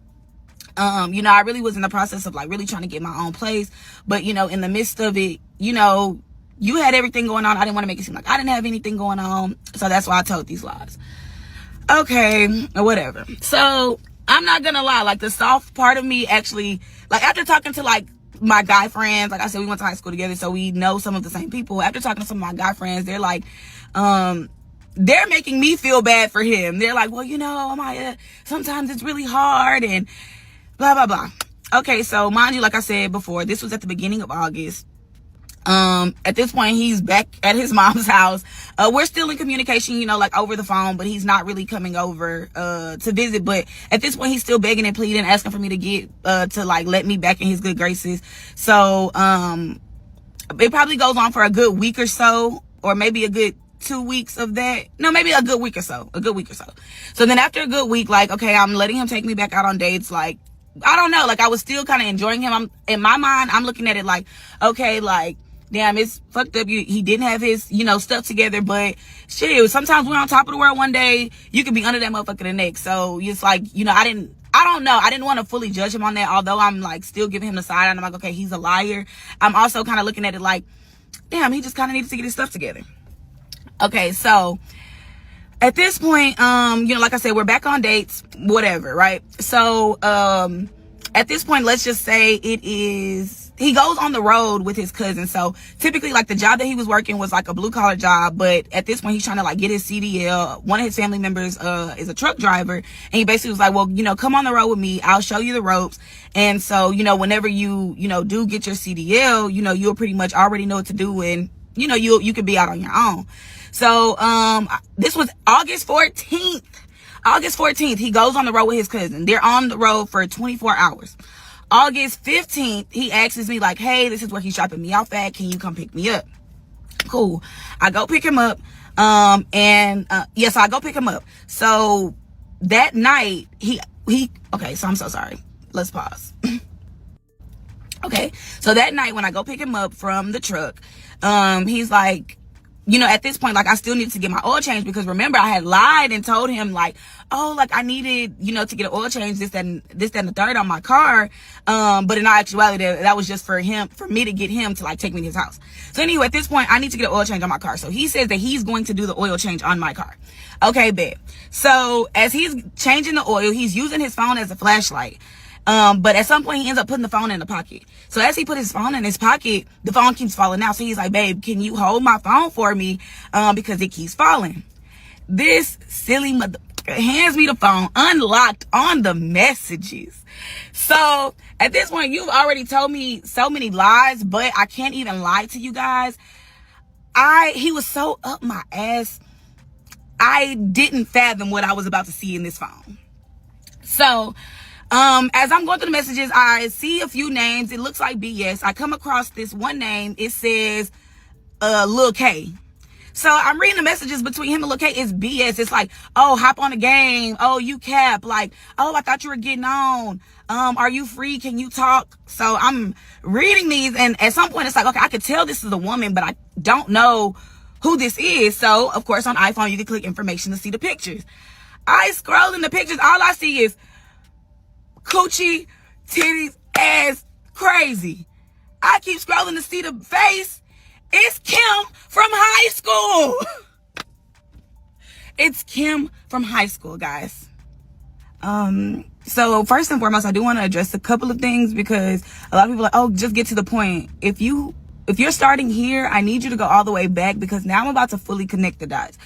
I really was in the process of like really trying to get my own place. But, in the midst of it, you had everything going on. I didn't want to make it seem like I didn't have anything going on. So that's why I told these lies. Okay, or whatever. So I'm not gonna lie, like, the soft part of me actually, like, after talking to like my guy friends, like I said, we went to high school together, so we know some of the same people. After talking to some of my guy friends, they're like, they're making me feel bad for him. They're like, well, Amaya, sometimes it's really hard and blah blah blah. Okay, so mind you, like I said before, this was at the beginning of August. At this point, he's back at his mom's house. We're still in communication, like over the phone, but he's not really coming over, to visit. But at this point, he's still begging and pleading, asking for me to get, to like, let me back in his good graces. So, it probably goes on for a good week or so, or maybe a good 2 weeks of that. No, maybe a good week or so, So then after a good week, like, okay, I'm letting him take me back out on dates. Like, I don't know, like, I was still kind of enjoying him. In my mind, I'm looking at it like, okay, like, damn, it's fucked up. He didn't have his, stuff together, but shit, sometimes we're on top of the world one day, you could be under that motherfucker the next. So it's like, I didn't want to fully judge him on that, although I'm like still giving him the side, and I'm like, okay, he's a liar. I'm also kind of looking at it like, damn, he just kind of needed to get his stuff together. Okay, so at this point, like I said, we're back on dates, whatever, right? So, at this point, let's just say he goes on the road with his cousin. So typically, like, the job that he was working was like a blue collar job, but at this point he's trying to like get his CDL. One of his family members is a truck driver, and he basically was like, well, come on the road with me, I'll show you the ropes. And so, whenever you do get your CDL, you'll pretty much already know what to do, and you could be out on your own. So this was August 14th. He goes on the road with his cousin. They're on the road for 24 hours. August 15th, he asks me like, hey, this is where he's dropping me off at. Can you come pick me up? Cool. I go pick him up. So I go pick him up. So that night, okay, so I'm so sorry. Let's pause. Okay. So that night when I go pick him up from the truck, he's like, at this point, like, I still needed to get my oil change, because remember, I had lied and told him like, oh, like, I needed, to get an oil change, this, that, and the third on my car. But in all actuality, that was just for me to get him to like take me to his house. So anyway, at this point, I need to get an oil change on my car. So he says that he's going to do the oil change on my car. Okay, bet. So as he's changing the oil, he's using his phone as a flashlight. But at some point he ends up putting the phone in the pocket. So as he put his phone in his pocket, the phone keeps falling out. So he's like, babe, can you hold my phone for me? Because it keeps falling. This silly hands me the phone, unlocked on the messages. So at this point, you've already told me so many lies, but I can't even lie to you guys. He was so up my ass. I didn't fathom what I was about to see in this phone. So, as I'm going through the messages, I see a few names. It looks like BS. I come across this one name. It says, Lil K. So I'm reading the messages between him and Lil K. It's BS. It's like, oh, hop on the game. Oh, you cap. Like, oh, I thought you were getting on. Are you free? Can you talk? So I'm reading these, and at some point it's like, okay, I could tell this is a woman, but I don't know who this is. So of course on iPhone you can click information to see the pictures. I scroll in the pictures, all I see is coochie, titties, ass, crazy. I keep scrolling to see the face. It's Kim from high school. It's Kim from high school, guys. So first and foremost, I do want to address a couple of things, because a lot of people are like, oh, just get to the point. If you're starting here, I need you to go all the way back, because now I'm about to fully connect the dots.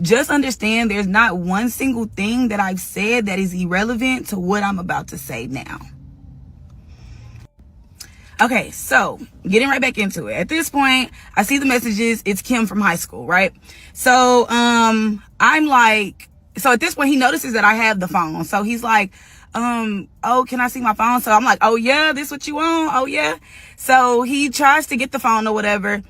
Just understand there's not one single thing that I've said that is irrelevant to what I'm about to say now. Okay, so getting right back into it. At this point, I see the messages. It's Kim from high school, right? So I'm like, so at this point, he notices that I have the phone. So he's like, oh, can I see my phone? So I'm like, oh yeah, this what you want? Oh yeah. So he tries to get the phone or whatever.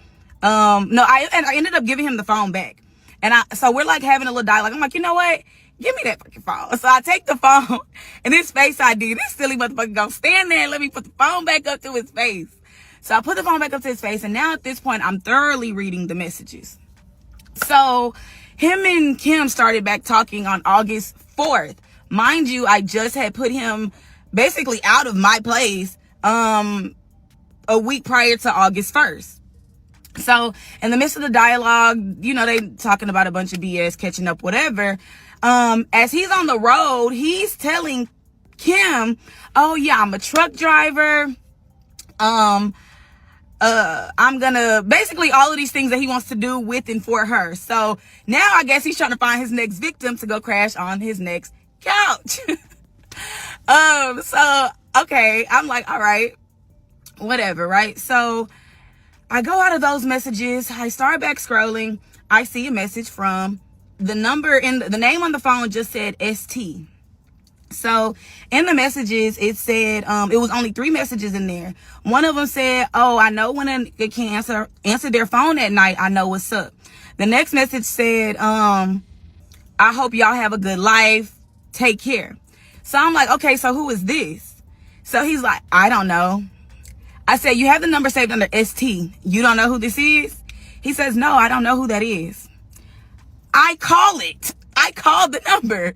No, I ended up giving him the phone back. And so we're like having a little dialogue. I'm like, you know what? Give me that fucking phone. So I take the phone, and this Face ID, this silly motherfucker gonna stand there and let me put the phone back up to his face. So I put the phone back up to his face, and now at this point, I'm thoroughly reading the messages. So him and Kim started back talking on August 4th. Mind you, I just had put him basically out of my place a week prior to August 1st. So in the midst of the dialogue, you know, they talking about a bunch of BS, catching up, whatever. As he's on the road, he's telling Kim, oh yeah, I'm a truck driver. I'm gonna basically all of these things that he wants to do with and for her. So now I guess he's trying to find his next victim to go crash on his next couch. So okay, I'm like, all right, whatever, right? So I go out of those messages. I start back scrolling. I see a message from the number in the name on the phone just said ST. So in the messages, it said, it was only 3 messages in there. One of them said, oh, I know when a can answer their phone at night, I know what's up. The next message said, I hope y'all have a good life. Take care. So I'm like, okay, so who is this? So he's like, I don't know. I said, you have the number saved under ST. You don't know who this is? He says, no, I don't know who that is. I called the number.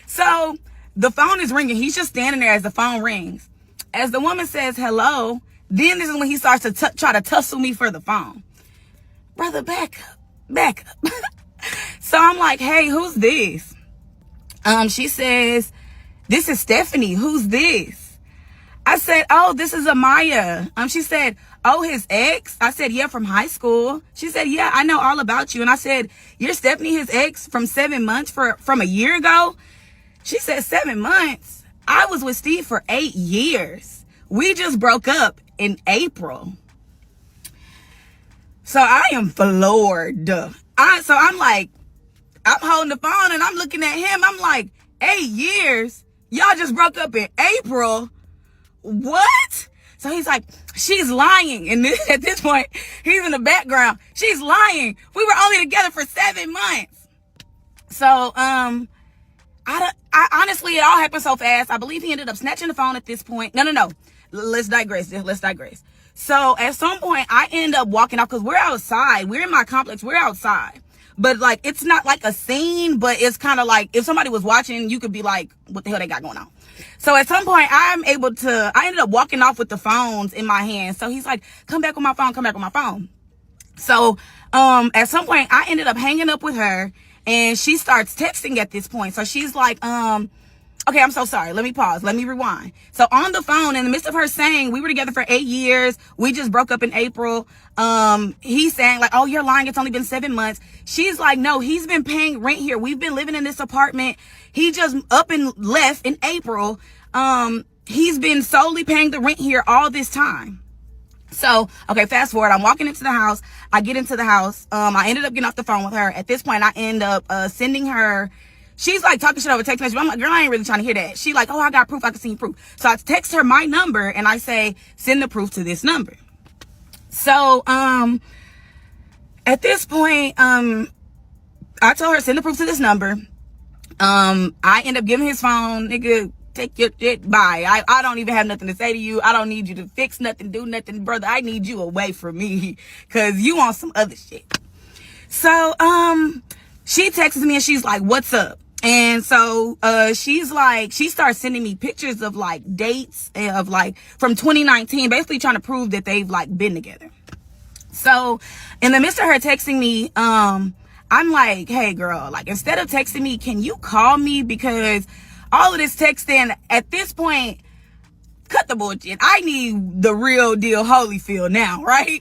So the phone is ringing. He's just standing there as the phone rings. As the woman says hello, then this is when he starts to try to tussle me for the phone. Brother, back up. So I'm like, hey, who's this? She says, this is Stephanie. Who's this? I said, oh, this is Amaya. She said, oh, his ex? I said, yeah, from high school. She said, yeah, I know all about you. And I said, you're Stephanie, his ex from 7 months from a year ago? She said, 7 months? I was with Steve for 8 years. We just broke up in April. So I am floored. So I'm like, I'm holding the phone and I'm looking at him. I'm like, 8 years? Y'all just broke up in April? What? So he's like, she's lying. And at this point, he's in the background. She's lying. We were only together for 7 months. So, I honestly, it all happened so fast. I believe he ended up snatching the phone at this point. No. Let's digress. So at some point, I end up walking off because we're outside. We're in my complex. We're outside. But like, it's not like a scene, but it's kind of like if somebody was watching, you could be like, what the hell they got going on? So at some point, I ended up walking off with the phones in my hand. So he's like, come back with my phone. So, at some point I ended up hanging up with her and she starts texting at this point. So she's like, Okay, I'm so sorry. Let me pause. Let me rewind. So on the phone, in the midst of her saying we were together for 8 years, we just broke up in April. He's saying like, oh, you're lying. It's only been 7 months. She's like, no, he's been paying rent here. We've been living in this apartment. He just up and left in April. He's been solely paying the rent here all this time. So, okay, fast forward. I'm walking into the house. I get into the house. I ended up getting off the phone with her. At this point, I end up sending her. She's like talking shit over text message. I'm like, girl, I ain't really trying to hear that. She like, oh, I got proof. I can send you proof. So I text her my number and I say, send the proof to this number. So, at this point, I told her, send the proof to this number. I end up giving his phone, nigga, take your shit, bye. I don't even have nothing to say to you. I don't need you to fix nothing, do nothing, brother. I need you away from me because you want some other shit. So, she texts me and she's like, what's up? And so, she's like, she starts sending me pictures of like dates of like from 2019, basically trying to prove that they've like been together. So in the midst of her texting me, I'm like, hey girl, like instead of texting me, can you call me? Because all of this texting at this point, cut the bullshit. I need the real deal Holyfield now, right?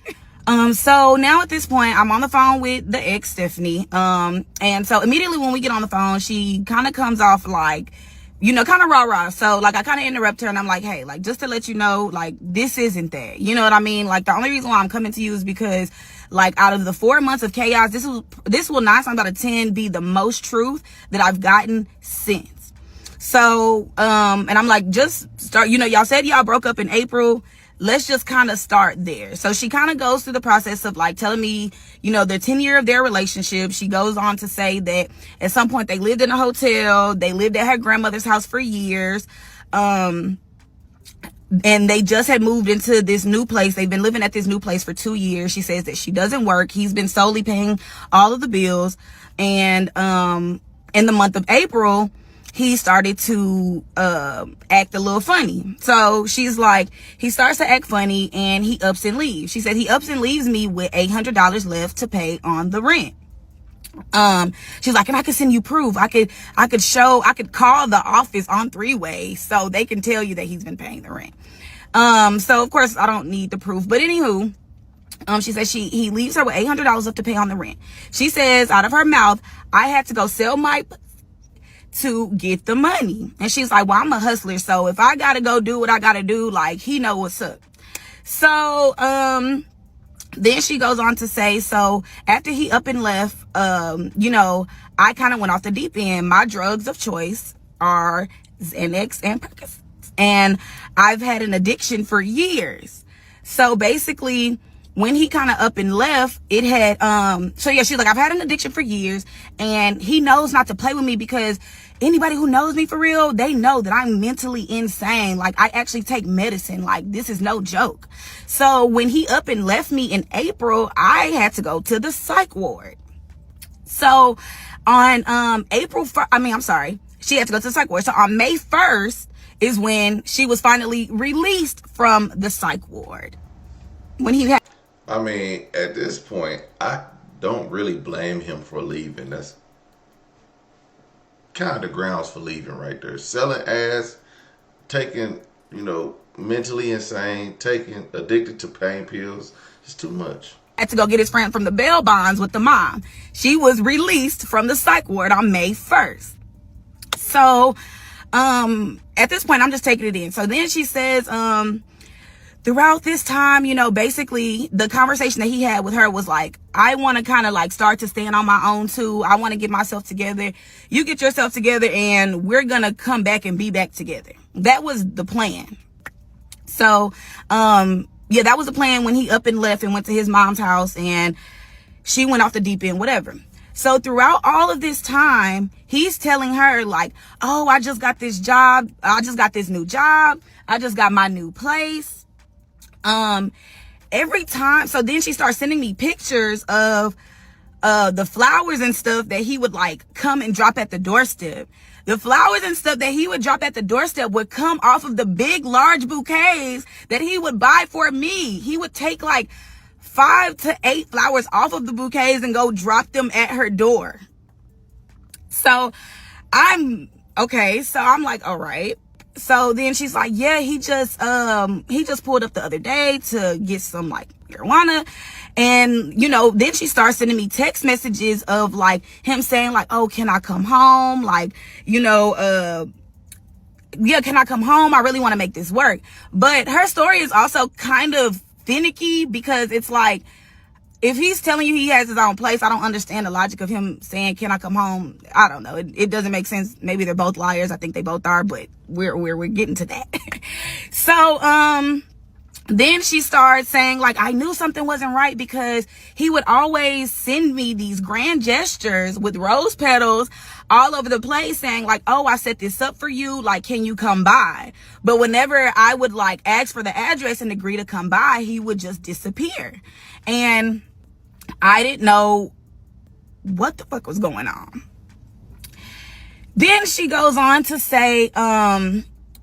So now at this point, I'm on the phone with the ex, Stephanie. And so immediately when we get on the phone, she kind of comes off like, you know, kind of rah-rah. So like I kind of interrupt her and I'm like, hey, like just to let you know, like this isn't that. You know what I mean? Like the only reason why I'm coming to you is because like out of the 4 months of chaos, this will 9 times out of 10 be the most truth that I've gotten since. So, and I'm like, just start, you know, y'all said y'all broke up in April. Let's just kind of start there. So she kind of goes through the process of like telling me, you know, the 10-year of their relationship. She goes on to say that at some point they lived in a hotel. They lived at her grandmother's house for years. And they just had moved into this new place. They've been living at this new place for 2 years. She says that she doesn't work. He's been solely paying all of the bills. And, in the month of April, he started to act a little funny. So she's like, he starts to act funny and he ups and leaves. She said he ups and leaves me with $800 left to pay on the rent. She's like, and I could send you proof. I could call the office on 3-way so they can tell you that he's been paying the rent. So of course I don't need the proof, but anywho, she says he leaves her with $800 left to pay on the rent. She says out of her mouth, I had to go sell my to get the money. And she's like, well, I'm a hustler, so if I gotta go do what I gotta do, like he know what's up. So then she goes on to say, so after he up and left, you know, I kind of went off the deep end. My drugs of choice are Xanax and Percocet, and I've had an addiction for years. So basically when he kind of up and left, it had, so yeah, she's like, I've had an addiction for years and he knows not to play with me because anybody who knows me for real, they know that I'm mentally insane. Like I actually take medicine. Like this is no joke. So when he up and left me in April, I had to go to the psych ward. So on, she had to go to the psych ward. So on May 1st is when she was finally released from the psych ward. When he had, I mean, at this point, I don't really blame him for leaving. That's kind of the grounds for leaving right there. Selling ass, taking, you know, mentally insane, taking addicted to pain pills. It's too much. Had to go get his friend from the bail bonds with the mom. She was released from the psych ward on May 1st. So, at this point, I'm just taking it in. So then she says, throughout this time, you know, basically the conversation that he had with her was like, I want to kind of like start to stand on my own too. I want to get myself together. You get yourself together and we're going to come back and be back together. That was the plan. So, yeah, that was the plan when he up and left and went to his mom's house and she went off the deep end, whatever. So throughout all of this time, he's telling her like, oh, I just got this job. I just got this new job. I just got my new place. Every time, so then she starts sending me pictures of the flowers and stuff that he would like come and drop at the doorstep. The flowers and stuff that he would drop at the doorstep would come off of the big large bouquets that he would buy for me. He would take like 5 to 8 flowers off of the bouquets and go drop them at her door. So I'm Okay, so I'm like, all right. So then she's like, yeah, he just pulled up the other day to get some like marijuana. And, you know, then she starts sending me text messages of like him saying like, oh, can I come home? Like, you know, yeah, can I come home? I really want to make this work. But her story is also kind of finicky, because it's like, if he's telling you he has his own place, I don't understand the logic of him saying, can I come home? I don't know. It doesn't make sense. Maybe they're both liars. I think they both are, but we're getting to that. So, then she starts saying like, I knew something wasn't right because he would always send me these grand gestures with rose petals all over the place, saying like, oh, I set this up for you. Like, can you come by? But whenever I would like ask for the address and agree to come by, he would just disappear. And I didn't know what the fuck was going on. Then she goes on to say,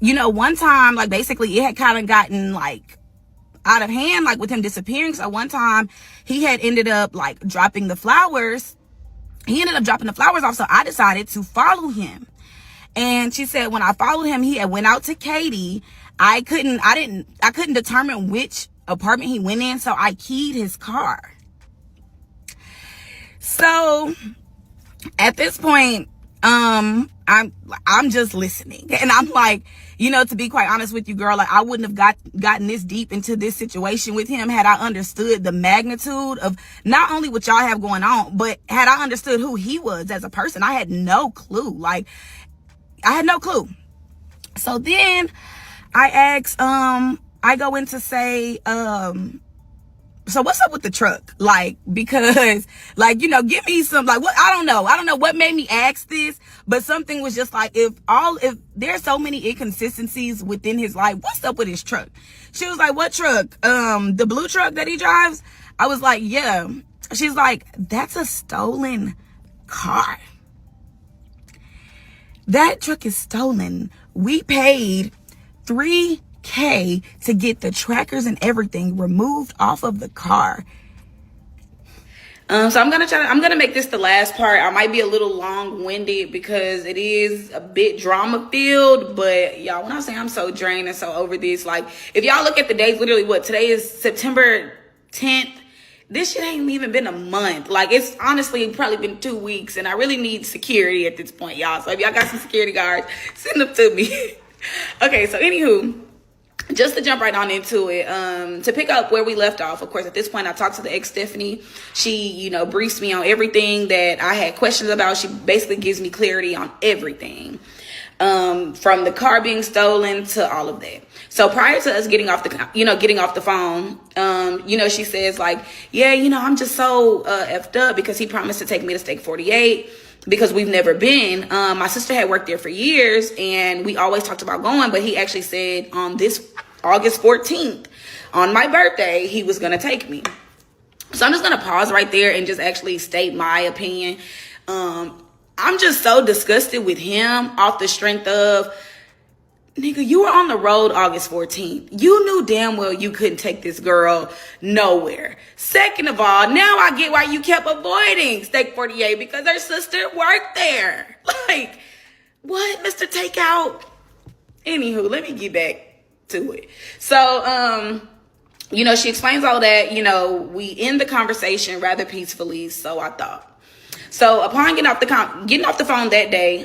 you know, one time, like basically it had kind of gotten like out of hand, like with him disappearing. So one time he had ended up like dropping the flowers. He ended up dropping the flowers off. So I decided to follow him. And she said, when I followed him, he had went out to Katie. I couldn't determine which apartment he went in. So I keyed his car. So at this point, I'm just listening, and I'm like, you know, to be quite honest with you, girl, like I wouldn't have gotten this deep into this situation with him had I understood the magnitude of not only what y'all have going on, but had I understood who he was as a person. I had no clue. Like, I had no clue. So then I asked, I go in to say, so what's up with the truck? Like, because like, you know, give me some, like, what, I don't know what made me ask this, but something was just like, if there's so many inconsistencies within his life, what's up with his truck? She was like, what truck? The blue truck that he drives? I was like, yeah. She's like, that's a stolen car. That truck is stolen. We paid $3,000 to get the trackers and everything removed off of the car. So I'm gonna make this the last part. I might be a little long-winded because it is a bit drama-filled, but y'all, when I say I'm so drained and so over this, like, if y'all look at the dates, literally what today is, September 10th. This shit ain't even been a month. Like, it's honestly probably been 2 weeks, and I really need security at this point, y'all. So if y'all got some security guards, send them to me. Okay, so anywho, just to jump right on into it, to pick up where we left off, of course, at this point, I talked to the ex Stephanie. She, you know, briefs me on everything that I had questions about. She basically gives me clarity on everything, from the car being stolen to all of that. So prior to us getting off the phone, you know, she says like, yeah, you know, I'm just so effed up because he promised to take me to Steak 48. Because we've never been. My sister had worked there for years, and we always talked about going, but he actually said on this August 14th, on my birthday, he was going to take me. So I'm just going to pause right there and just actually state my opinion. I'm just so disgusted with him off the strength of, nigga, you were on the road August 14th. You knew damn well you couldn't take this girl nowhere. Second of all, now I get why you kept avoiding Steak 48, because her sister worked there. Like, what, Mr. Takeout? Anywho, let me get back to it. So, you know, she explains all that. You know, we end the conversation rather peacefully, so I thought. So upon getting off the phone that day,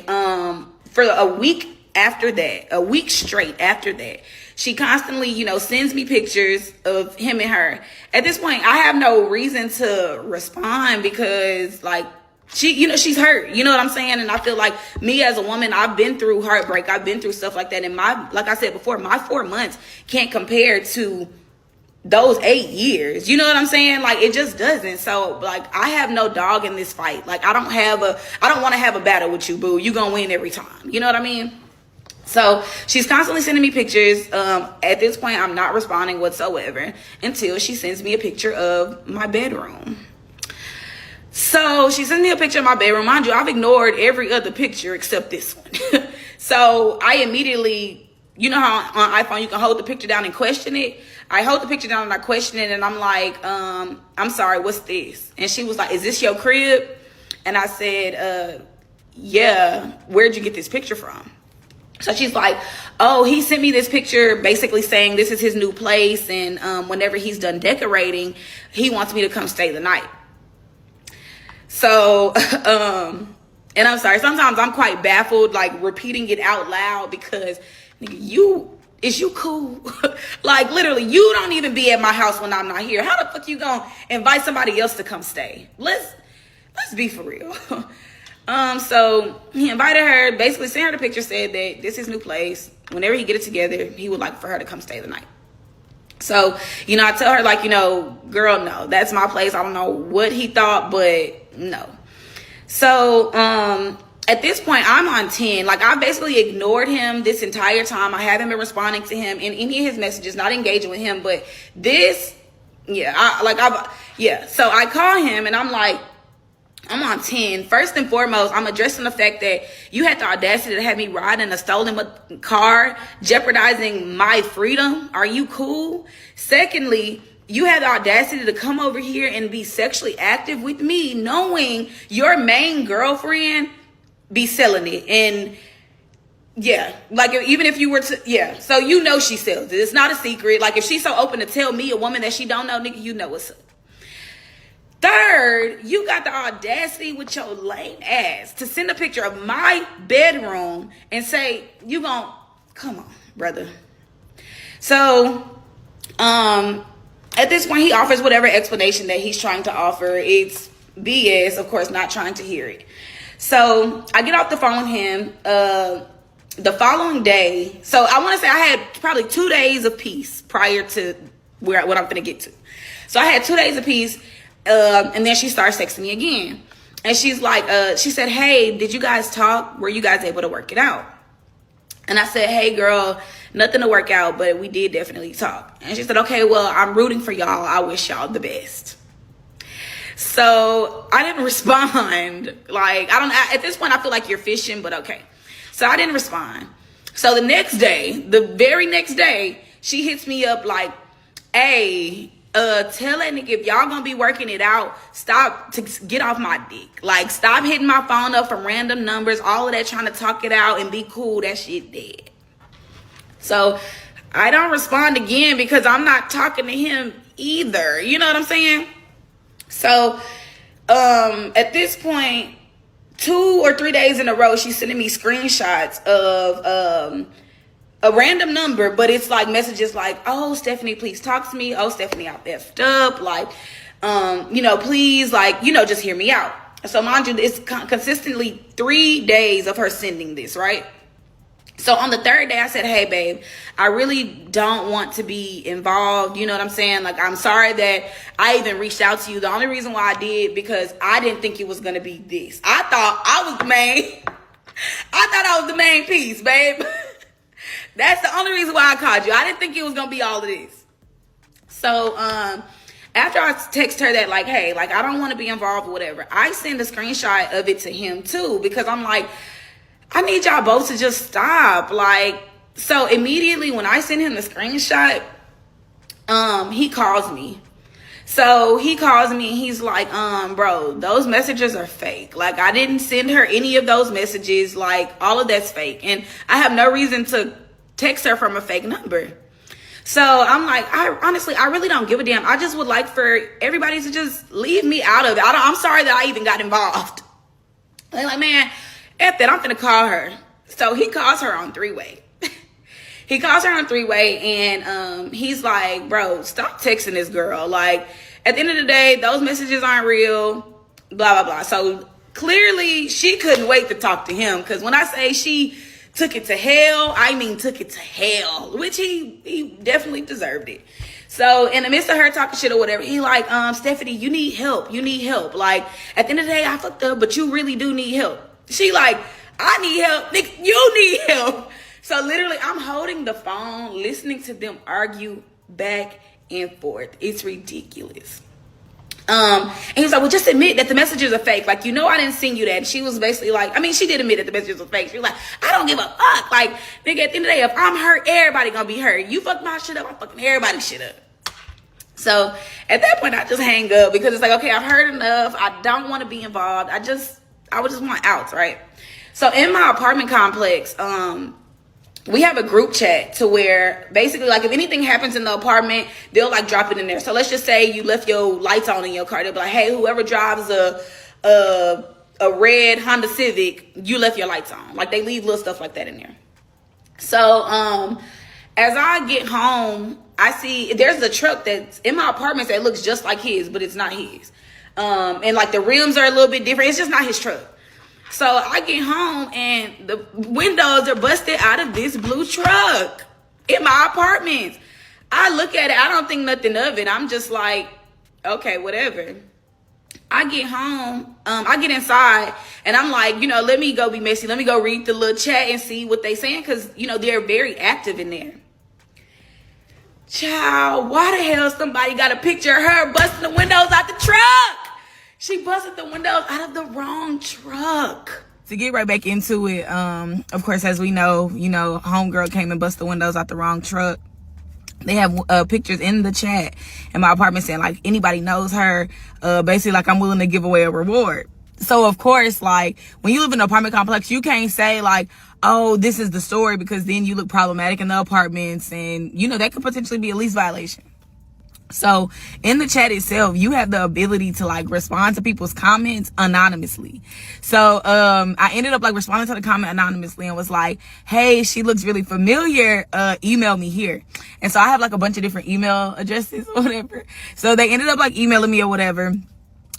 for a week after that, a week straight after that, she constantly, you know, sends me pictures of him and her. At this point, I have no reason to respond because, like, she, you know, she's hurt. You know what I'm saying? And I feel like me as a woman, I've been through heartbreak. I've been through stuff like that. And like I said before, my 4 months can't compare to those 8 years. You know what I'm saying? Like, it just doesn't. So, like, I have no dog in this fight. Like, I don't want to have a battle with you, boo. You gonna win every time. You know what I mean? So she's constantly sending me pictures. At this point, I'm not responding whatsoever until she sends me a picture of my bedroom. So she sends me a picture of my bedroom. Mind you, I've ignored every other picture except this one. So I immediately, you know how on iPhone you can hold the picture down and question it? I hold the picture down and I question it, and I'm like, I'm sorry, what's this? And she was like, is this your crib? And I said, yeah, where'd you get this picture from? So she's like, oh, he sent me this picture basically saying this is his new place. And whenever he's done decorating, he wants me to come stay the night. So, and I'm sorry, sometimes I'm quite baffled, like repeating it out loud because nigga, is you cool? Like literally, you don't even be at my house when I'm not here. How the fuck you gonna invite somebody else to come stay? Let's be for real. So he invited her, basically sent her the picture, said that this is his new place. Whenever he get it together, he would like for her to come stay the night. So, you know, I tell her like, you know, girl, no, that's my place. I don't know what he thought, but no. So, at this point, I'm on 10. Like, I basically ignored him this entire time. I haven't been responding to him in any of his messages, not engaging with him. But this, yeah. So I call him and I'm like, I'm on 10. First and foremost, I'm addressing the fact that you had the audacity to have me ride in a stolen car, jeopardizing my freedom. Are you cool? Secondly, you had the audacity to come over here and be sexually active with me, knowing your main girlfriend be selling it. And yeah, like even if you were to, yeah. So you know she sells it. It's not a secret. Like if she's so open to tell me, a woman that she don't know, nigga, you know what's up. Third, you got the audacity with your lame ass to send a picture of my bedroom and say, come on, brother. So, at this point, he offers whatever explanation that he's trying to offer. It's BS, of course, not trying to hear it. So I get off the phone with him, the following day. So I want to say I had probably 2 days of peace prior to what I'm going to get to. So I had 2 days of peace. And then she starts texting me again. And she's like, she said, hey, did you guys talk? Were you guys able to work it out? And I said, hey, girl, nothing to work out, but we did definitely talk. And she said, okay, well, I'm rooting for y'all. I wish y'all the best. So I didn't respond. Like, at this point, I feel like you're fishing, but okay. So I didn't respond. So the very next day, she hits me up like, hey, tell that nigga if y'all gonna be working it out, stop to get off my dick. Like, stop hitting my phone up from random numbers, all of that trying to talk it out and be cool. That shit dead. So I don't respond again because I'm not talking to him either. You know what I'm saying? So at this point, 2 or 3 days in a row, she's sending me screenshots of a random number, but it's like messages like, oh, Stephanie, please talk to me. Oh, Stephanie, I effed up. Like, please, like, just hear me out. So mind you, it's consistently 3 days of her sending this, right? So on the third day, I said, hey, babe, I really don't want to be involved. You know what I'm saying? Like, I'm sorry that I even reached out to you. The only reason why I did, because I didn't think it was going to be this. I thought I was the main piece, babe. That's the only reason why I called you. I didn't think it was going to be all of this. So, after I text her that, like, hey, like, I don't want to be involved or whatever, I send a screenshot of it to him too, because I'm like, I need y'all both to just stop. Like, so immediately when I send him the screenshot, he calls me. So he calls me and he's like, bro, those messages are fake. Like, I didn't send her any of those messages. Like, all of that's fake. And I have no reason to text her from a fake number. So I'm like, I really don't give a damn. I just would like for everybody to just leave me out of it. I'm sorry that I even got involved. They're like, man, F that, I'm finna call her. So he calls her on three-way. He calls her on three-way and he's like, bro, stop texting this girl. Like, at the end of the day, those messages aren't real, blah, blah, blah. So clearly she couldn't wait to talk to him, because when I say she took it to hell, I mean took it to hell, which he definitely deserved it. So in the midst of her talking shit or whatever, he like, Stephanie, you need help. You need help. Like, at the end of the day, I fucked up, but you really do need help. She like, I need help. Nick, you need help. So literally, I'm holding the phone, listening to them argue back and forth. It's ridiculous. And he was like, well, just admit that the messages are fake. Like, I didn't send you that. And she was basically like, she did admit that the messages were fake. She was like, I don't give a fuck. Like, nigga, at the end of the day, if I'm hurt, everybody gonna be hurt. You fuck my shit up, I'm fucking everybody's shit up. So at that point, I just hang up, because it's like, okay, I've heard enough. I don't want to be involved. I I would just want outs, right? So in my apartment complex, we have a group chat to where basically, like, if anything happens in the apartment, they'll like drop it in there. So let's just say you left your lights on in your car. They'll be like, hey, whoever drives a red Honda Civic, you left your lights on. Like, they leave little stuff like that in there. So as I get home, I see there's a truck that's in my apartment that looks just like his, but it's not his. And like the rims are a little bit different. It's just not his truck. So I get home and the windows are busted out of this blue truck in my apartment. I look at it, I don't think nothing of it. I'm just like, okay, whatever. I get home, I get inside, and I'm like, let me go be messy. Let me go read the little chat and see what they saying, because, they're very active in there. Child, why the hell somebody got a picture of her busting the windows out the truck? She busted the windows out of the wrong truck. To get right back into it, of course, as we know, homegirl came and busted the windows out the wrong truck. They have pictures in the chat in my apartment saying, like, anybody knows her, basically, like, I'm willing to give away a reward. So, of course, like, when you live in an apartment complex, you can't say, like, oh, this is the story, because then you look problematic in the apartments, and, that could potentially be a lease violation. So in the chat itself, you have the ability to like respond to people's comments anonymously. So I ended up like responding to the comment anonymously and was like, hey, she looks really familiar. Email me here. And so I have like a bunch of different email addresses or whatever. So they ended up like emailing me or whatever.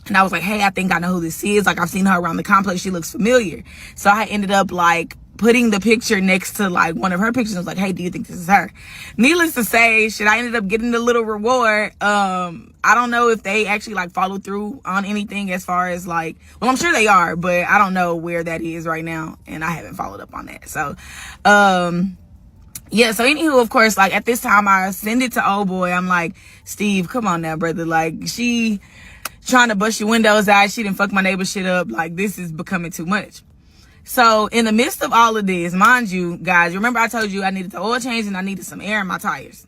And I was like, hey, I think I know who this is. Like, I've seen her around the complex. She looks familiar. So I ended up like putting the picture next to like one of her pictures. I was like, hey, do you think this is her? Needless to say, shit, I ended up getting the little reward. I don't know if they actually like followed through on anything as far as like, well, I'm sure they are, but I don't know where that is right now. And I haven't followed up on that. So, yeah, so anywho, of course, like at this time I send it to old boy. I'm like, Steve, come on now, brother. Like, she trying to bust your windows out. She didn't fuck my neighbor shit up. Like, this is becoming too much. So in the midst of all of this, mind you, guys, remember I told you I needed the oil change and I needed some air in my tires.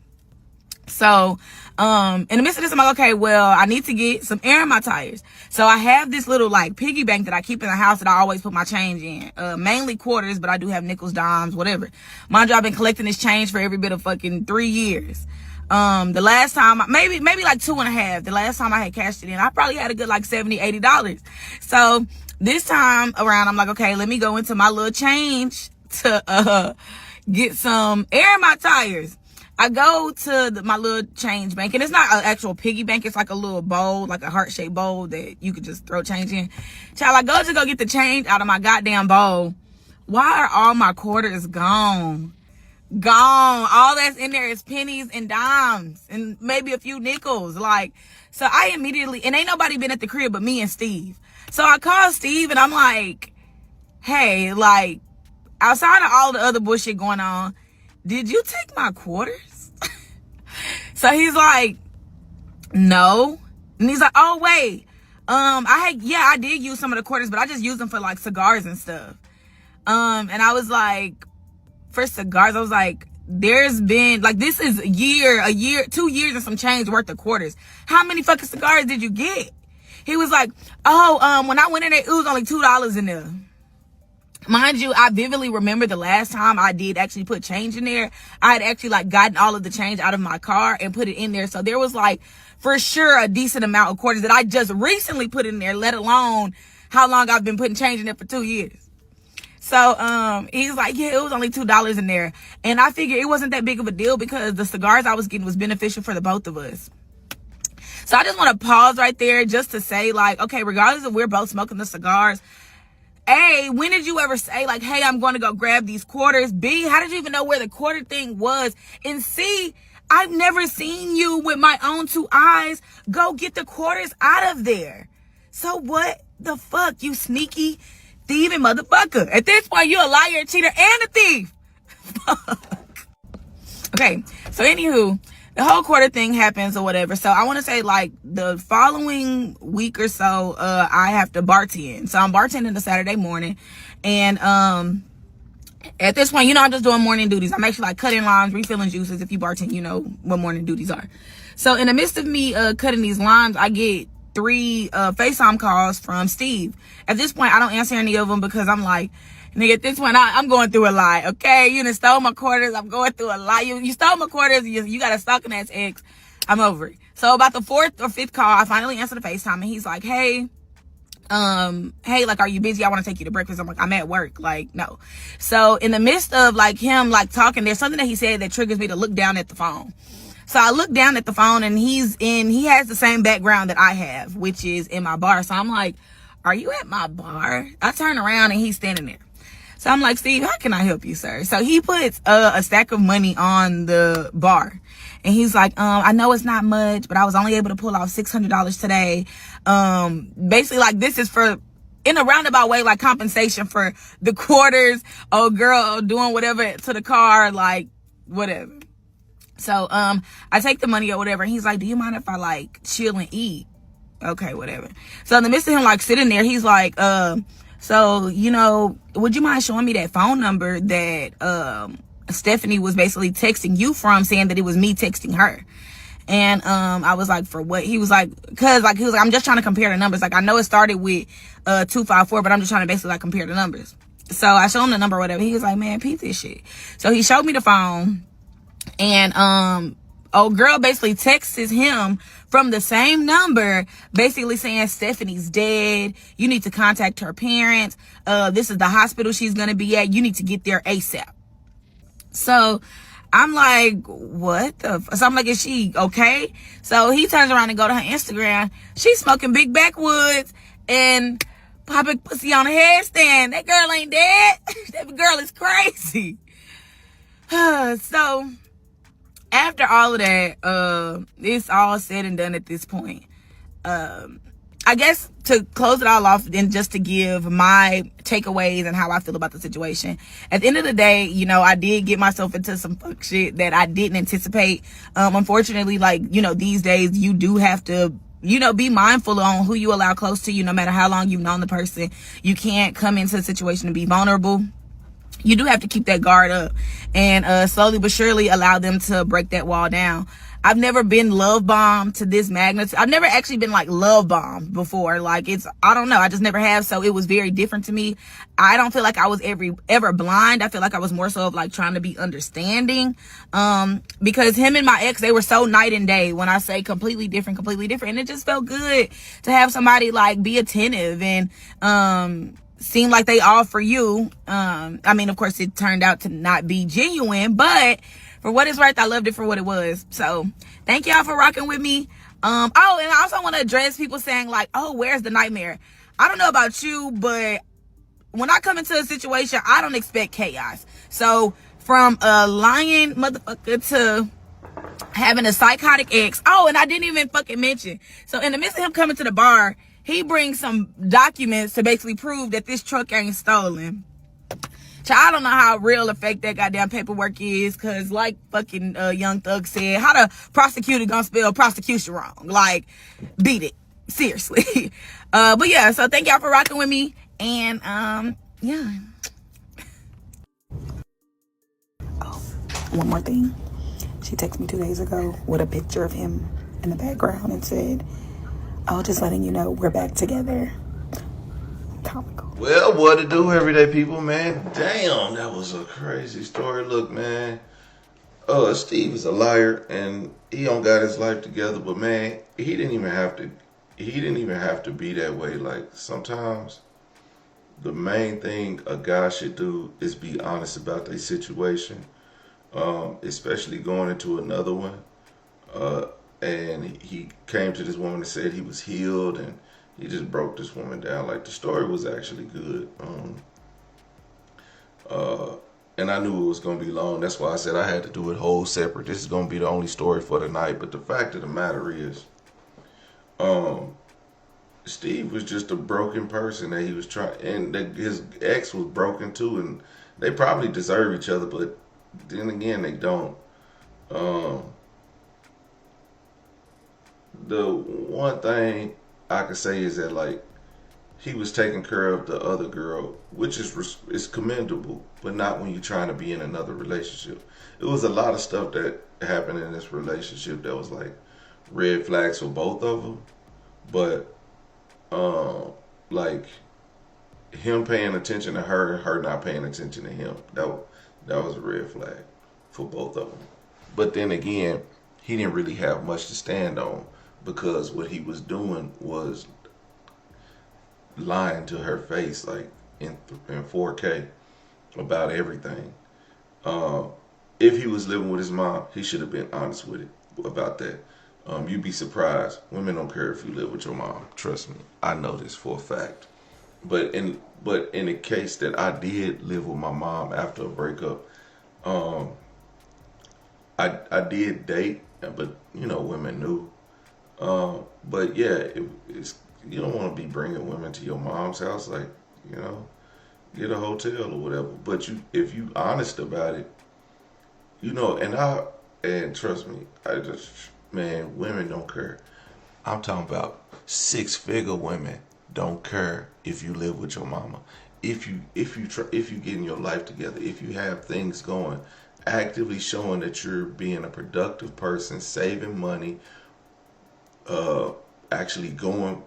So in the midst of this, I'm like, okay, well, I need to get some air in my tires. So I have this little like piggy bank that I keep in the house that I always put my change in. Mainly quarters, but I do have nickels, dimes, whatever. Mind you, I've been collecting this change for every bit of fucking 3 years. The last time, maybe like 2.5. The last time I had cashed it in, I probably had a good like $70, $80. So this time around, I'm like, okay, let me go into my little change to get some air in my tires. I go to my little change bank, and it's not an actual piggy bank. It's like a little bowl, like a heart-shaped bowl that you could just throw change in. Child, I go to go get the change out of my goddamn bowl. Why are all my quarters gone? Gone. All that's in there is pennies and dimes and maybe a few nickels. Like, so I immediately, and ain't nobody been at the crib but me and Steve. So I called Steve and I'm like, hey, like, outside of all the other bullshit going on, did you take my quarters? So he's like, no. And he's like, oh, wait. I did use some of the quarters, but I just used them for like cigars and stuff. And I was like, for cigars, I was like, there's been like, this is a year, 2 years and some change worth of quarters. How many fucking cigars did you get? He was like, oh, when I went in there, it was only $2 in there. Mind you, I vividly remember the last time I did actually put change in there. I had actually like gotten all of the change out of my car and put it in there. So there was like for sure a decent amount of quarters that I just recently put in there, let alone how long I've been putting change in there for 2 years. So he's like, yeah, it was only $2 in there. And I figured it wasn't that big of a deal because the cigars I was getting was beneficial for the both of us. So I just want to pause right there just to say, like, okay, regardless of we're both smoking the cigars, A, when did you ever say, like, hey, I'm going to go grab these quarters? B, how did you even know where the quarter thing was? And C, I've never seen you with my own 2 eyes go get the quarters out of there. So what the fuck, you sneaky thieving motherfucker? At this point, you're a liar, a cheater, and a thief. Fuck. Okay, so anywho, the whole quarter thing happens or whatever. So I want to say like the following week or so, I have to bartend. So I'm bartending the Saturday morning. And at this point, I'm just doing morning duties. I'm actually like cutting limes, refilling juices. If you bartend, you know what morning duties are. So in the midst of me cutting these limes, I get 3 FaceTime calls from Steve. At this point, I don't answer any of them because I'm like, nigga, at this point, I'm going through a lot, okay? You done stole my quarters. I'm going through a lot. You stole my quarters. You got a stalking ass ex. I'm over it. So about the 4th or 5th call, I finally answered the FaceTime, and he's like, hey, like, are you busy? I want to take you to breakfast. I'm like, I'm at work. Like, no. So in the midst of like him like talking, there's something that he said that triggers me to look down at the phone. So I look down at the phone, and he has the same background that I have, which is in my bar. So I'm like, are you at my bar? I turn around, and he's standing there. So I'm like, Steve, how can I help you, sir? So he puts a stack of money on the bar. And he's like, I know it's not much, but I was only able to pull off $600 today. Basically, like, this is for, in a roundabout way, like compensation for the quarters, girl doing whatever to the car, like, whatever. So, I take the money or whatever. And he's like, do you mind if I, like, chill and eat? Okay, whatever. So in the midst of him, like, sitting there, he's like, so, you know, would you mind showing me that phone number that, Stephanie was basically texting you from, saying that it was me texting her? And I was like, for what? He was like, I'm just trying to compare the numbers. Like, I know it started with 254, but I'm just trying to basically like compare the numbers. So I showed him the number or whatever. He was like, man, peep this shit. So he showed me the phone, and old girl basically texts him from the same number, basically saying Stephanie's dead. You need to contact her parents. This is the hospital she's gonna be at. You need to get there ASAP. So I'm like, what the so I'm like, is she okay? So he turns around and go to her Instagram. She's smoking big backwoods and popping pussy on a headstand. That girl ain't dead. That girl is crazy. So after all of that, it's all said and done at this point. I guess to close it all off and just to give my takeaways and how I feel about the situation. At the end of the day, you know, I did get myself into some fuck shit that I didn't anticipate. Unfortunately, like, you know, these days you do have to, you know, be mindful on who you allow close to you, no matter how long you've known the person. You can't come into a situation to be vulnerable. You do have to keep that guard up and slowly but surely allow them to break that wall down. I've never been love bombed to this magnitude. I've never actually been like love bombed before. Like, I don't know. I just never have. So it was very different to me. I don't feel like I was ever blind. I feel like I was more so of like trying to be understanding. Because him and my ex, they were so night and day. When I say completely different. And it just felt good to have somebody like be attentive and, seem like they all for you. I mean, of course it turned out to not be genuine, but for what it's worth, I loved it for what it was. So thank y'all for rocking with me. And I also want to address people saying like, oh, where's the nightmare? I don't know about you, but when I come into a situation, I don't expect chaos. So from a lying motherfucker to having a psychotic ex. Oh, and I didn't even fucking mention. So in the midst of him coming to the bar, he brings some documents to basically prove that this truck ain't stolen. I don't know how real effect that goddamn paperwork is, because like fucking Young Thug said, how the prosecutor gonna spell prosecution wrong? Like, beat it. Seriously. But yeah, so thank y'all for rocking with me. And yeah. Oh, one more thing. She texted me 2 days ago with a picture of him in the background and said, oh, just letting you know we're back together. Comical. Well, what to do, everyday people, man? Damn, that was a crazy story. Look, man, Steve is a liar and he don't got his life together. But man, he didn't even have to be that way. Like, sometimes the main thing a guy should do is be honest about their situation, especially going into another one. And he came to this woman and said he was healed, and he just broke this woman down. Like, the story was actually good. And I knew it was going to be long. That's why I said I had to do it whole separate. This is going to be the only story for the night. But the fact of the matter is, Steve was just a broken person that he was trying, and his ex was broken too, and they probably deserve each other, but then again, they don't. The one thing I could say is that, like, he was taking care of the other girl, which is commendable, but not when you're trying to be in another relationship. It was a lot of stuff that happened in this relationship that was like red flags for both of them, But like him paying attention to her and her not paying attention to him, that was a red flag for both of them. But then again, he didn't really have much to stand on because what he was doing was lying to her face, like in 4K about everything. Uh, if he was living with his mom, he should have been honest with it about that. You'd be surprised. Women don't care if you live with your mom. Trust me, I know this for a fact. But in the case that I did live with my mom after a breakup, um, I did date, but women knew. But yeah, it's you don't want to be bringing women to your mom's house, like you know, get a hotel or whatever. But if you honest about it, and trust me, man, women don't care. I'm talking about 6-figure women don't care if you live with your mama. If you getting your life together, if you have things going, actively showing that you're being a productive person, saving money, uh, actually going,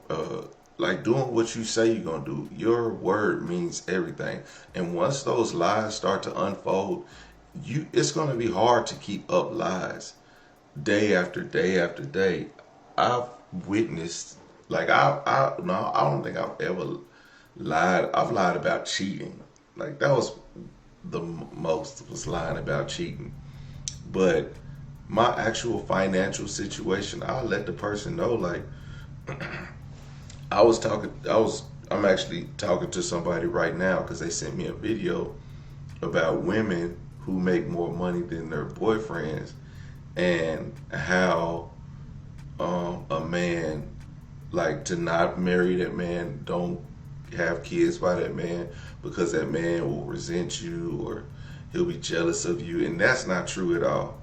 like doing what you say you're gonna do. Your word means everything. And once those lies start to unfold, it's gonna be hard to keep up lies day after day after day. I've witnessed, like no, I don't think I've ever lied. I've lied about cheating. Like that was the most, was lying about cheating. But my actual financial situation, I'll let the person know. Like I'm actually talking to somebody right now because they sent me a video about women who make more money than their boyfriends and how a man, like, to not marry that man, don't have kids by that man because that man will resent you or he'll be jealous of you, and that's not true at all.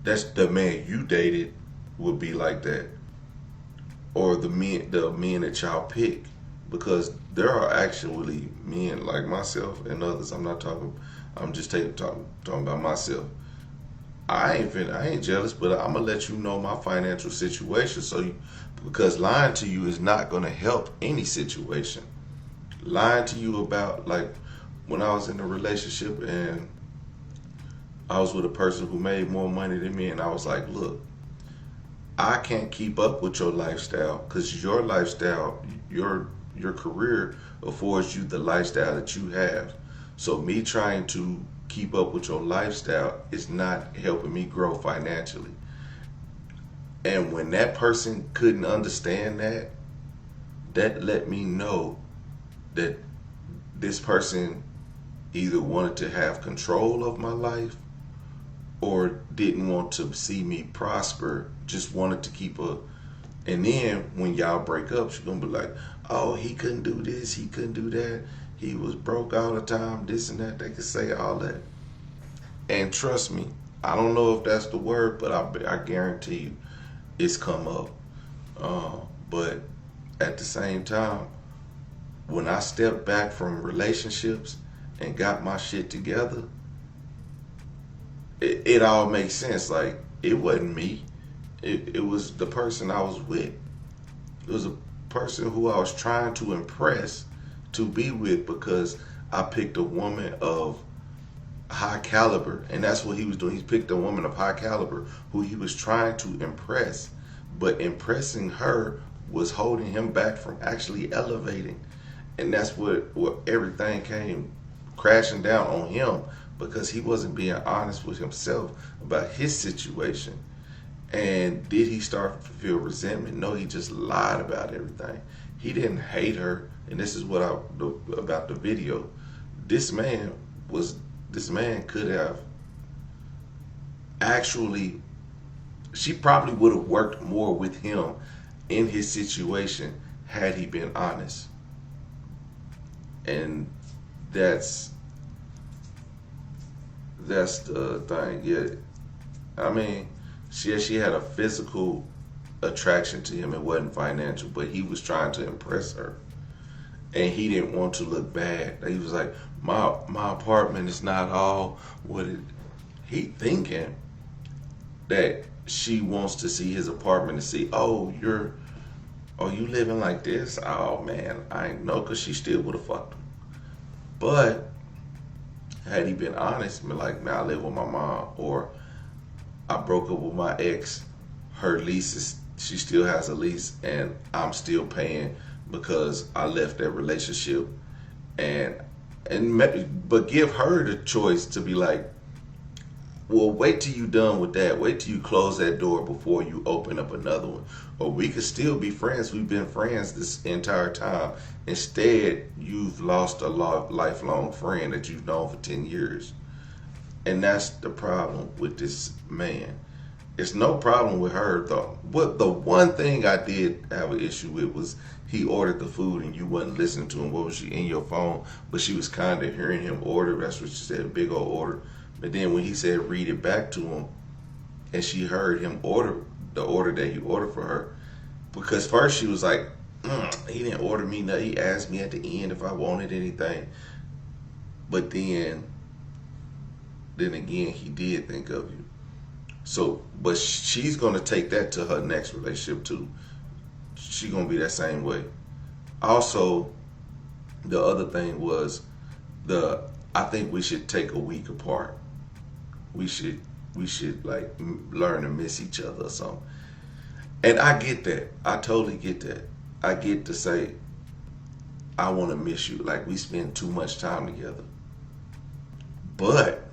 That's the man you dated would be like that, or the men that y'all pick, because there are actually men like myself and others. I'm just talking about myself. I ain't jealous, but I'm gonna let you know my financial situation, because lying to you is not gonna help any situation. Lying to you about, like, when I was in a relationship and I was with a person who made more money than me, and I was like, look, I can't keep up with your lifestyle because your lifestyle, your career affords you the lifestyle that you have. So me trying to keep up with your lifestyle is not helping me grow financially. And when that person couldn't understand that let me know that this person either wanted to have control of my life or didn't want to see me prosper, just wanted to keep a. And then when y'all break up, she's gonna be like, oh, he couldn't do this, he couldn't do that, he was broke all the time, this and that. They could say all that. And trust me, I don't know if that's the word, but I guarantee you it's come up. But at the same time, when I stepped back from relationships and got my shit together, it all makes sense. Like, it wasn't me. It was the person I was with. It was a person who I was trying to impress to be with, because I picked a woman of high caliber, and that's what he was doing. He picked a woman of high caliber who he was trying to impress, but impressing her was holding him back from actually elevating. And that's what everything came crashing down on him, because he wasn't being honest with himself about his situation. And did he start to feel resentment? No, he just lied about everything. He didn't hate her. And this is about the video. This man could have actually, she probably would have worked more with him in his situation had he been honest. And that's the thing. Yeah, I mean, she had a physical attraction to him. It wasn't financial, but he was trying to impress her, and he didn't want to look bad. He was like, my apartment is not all what it. He thinking that she wants to see his apartment and see, oh, "Oh, you living like this? Oh man, I ain't know," because she still would have fucked him. But had he been honest, been like, "Man, I live with my mom," or "I broke up with my ex. Her lease is, she still has a lease, and I'm still paying because I left that relationship," and but give her the choice to be like, "Well, wait till you done with that. Wait till you close that door before you open up another one. Or we could still be friends. We've been friends this entire time. Instead, you've lost a lifelong friend that you've known for 10 years. And that's the problem with this man. It's no problem with her though. What the one thing I did have an issue with was he ordered the food and you wasn't listening to him. What was she in your phone? But she was kind of hearing him order. That's what she said, a big old order. But then when he said read it back to him, and she heard him order the order that he ordered for her, because first she was like, he didn't order me nothing. He asked me at the end if I wanted anything. But then again, he did think of you. So, but she's going to take that to her next relationship too. She's going to be that same way. Also, the other thing was I think we should take a week apart. We should like learn to miss each other or something. And I get that. I totally get that. I get to say, I want to miss you. Like we spend too much time together. But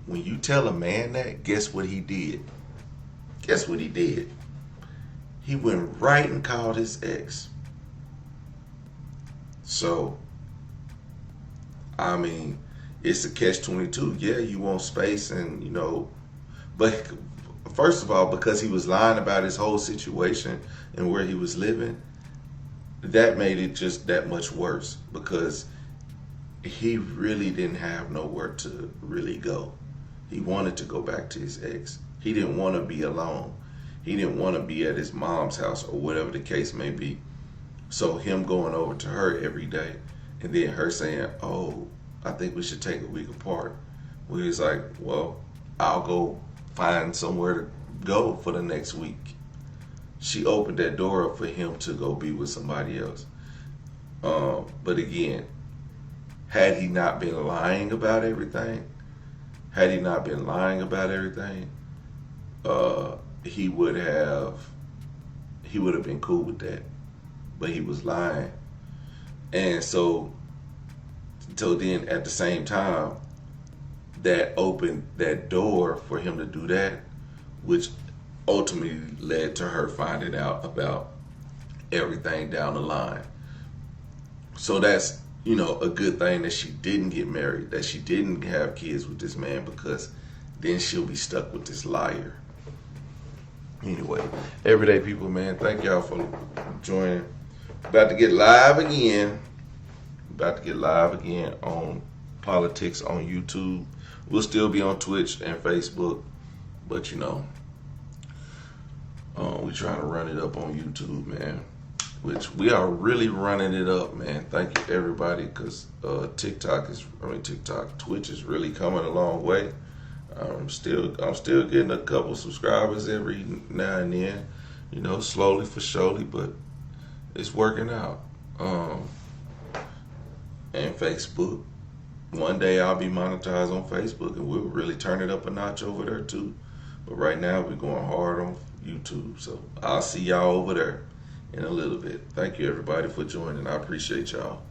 when you tell a man that, guess what he did? Guess what he did? He went right and called his ex. So, I mean, it's a catch-22. Yeah, you want space and, but first of all, because he was lying about his whole situation and where he was living, that made it just that much worse because he really didn't have nowhere to really go. He wanted to go back to his ex. He didn't want to be alone. He didn't want to be at his mom's house or whatever the case may be. So him going over to her every day and then her saying, "Oh, I think we should take a week apart." Well, he's like, "Well, I'll go find somewhere to go for the next week." She opened that door up for him to go be with somebody else. But again, had he not been lying about everything, he would have been cool with that. But he was lying. And so then at the same time, that opened that door for him to do that, which ultimately led to her finding out about everything down the line. So that's, a good thing that she didn't get married, that she didn't have kids with this man, because then she'll be stuck with this liar. Anyway, everyday people, man, thank y'all for joining. About to get live again on Politics on YouTube. We'll still be on Twitch and Facebook, but we trying to run it up on YouTube, man. Which we are really running it up, man. Thank you everybody, because Twitch is really coming a long way. I'm still getting a couple subscribers every now and then, slowly for surely, but it's working out. And Facebook, one day I'll be monetized on Facebook, and we'll really turn it up a notch over there too. But right now we're going hard on YouTube, so I'll see y'all over there in a little bit. Thank you everybody for joining. I appreciate y'all.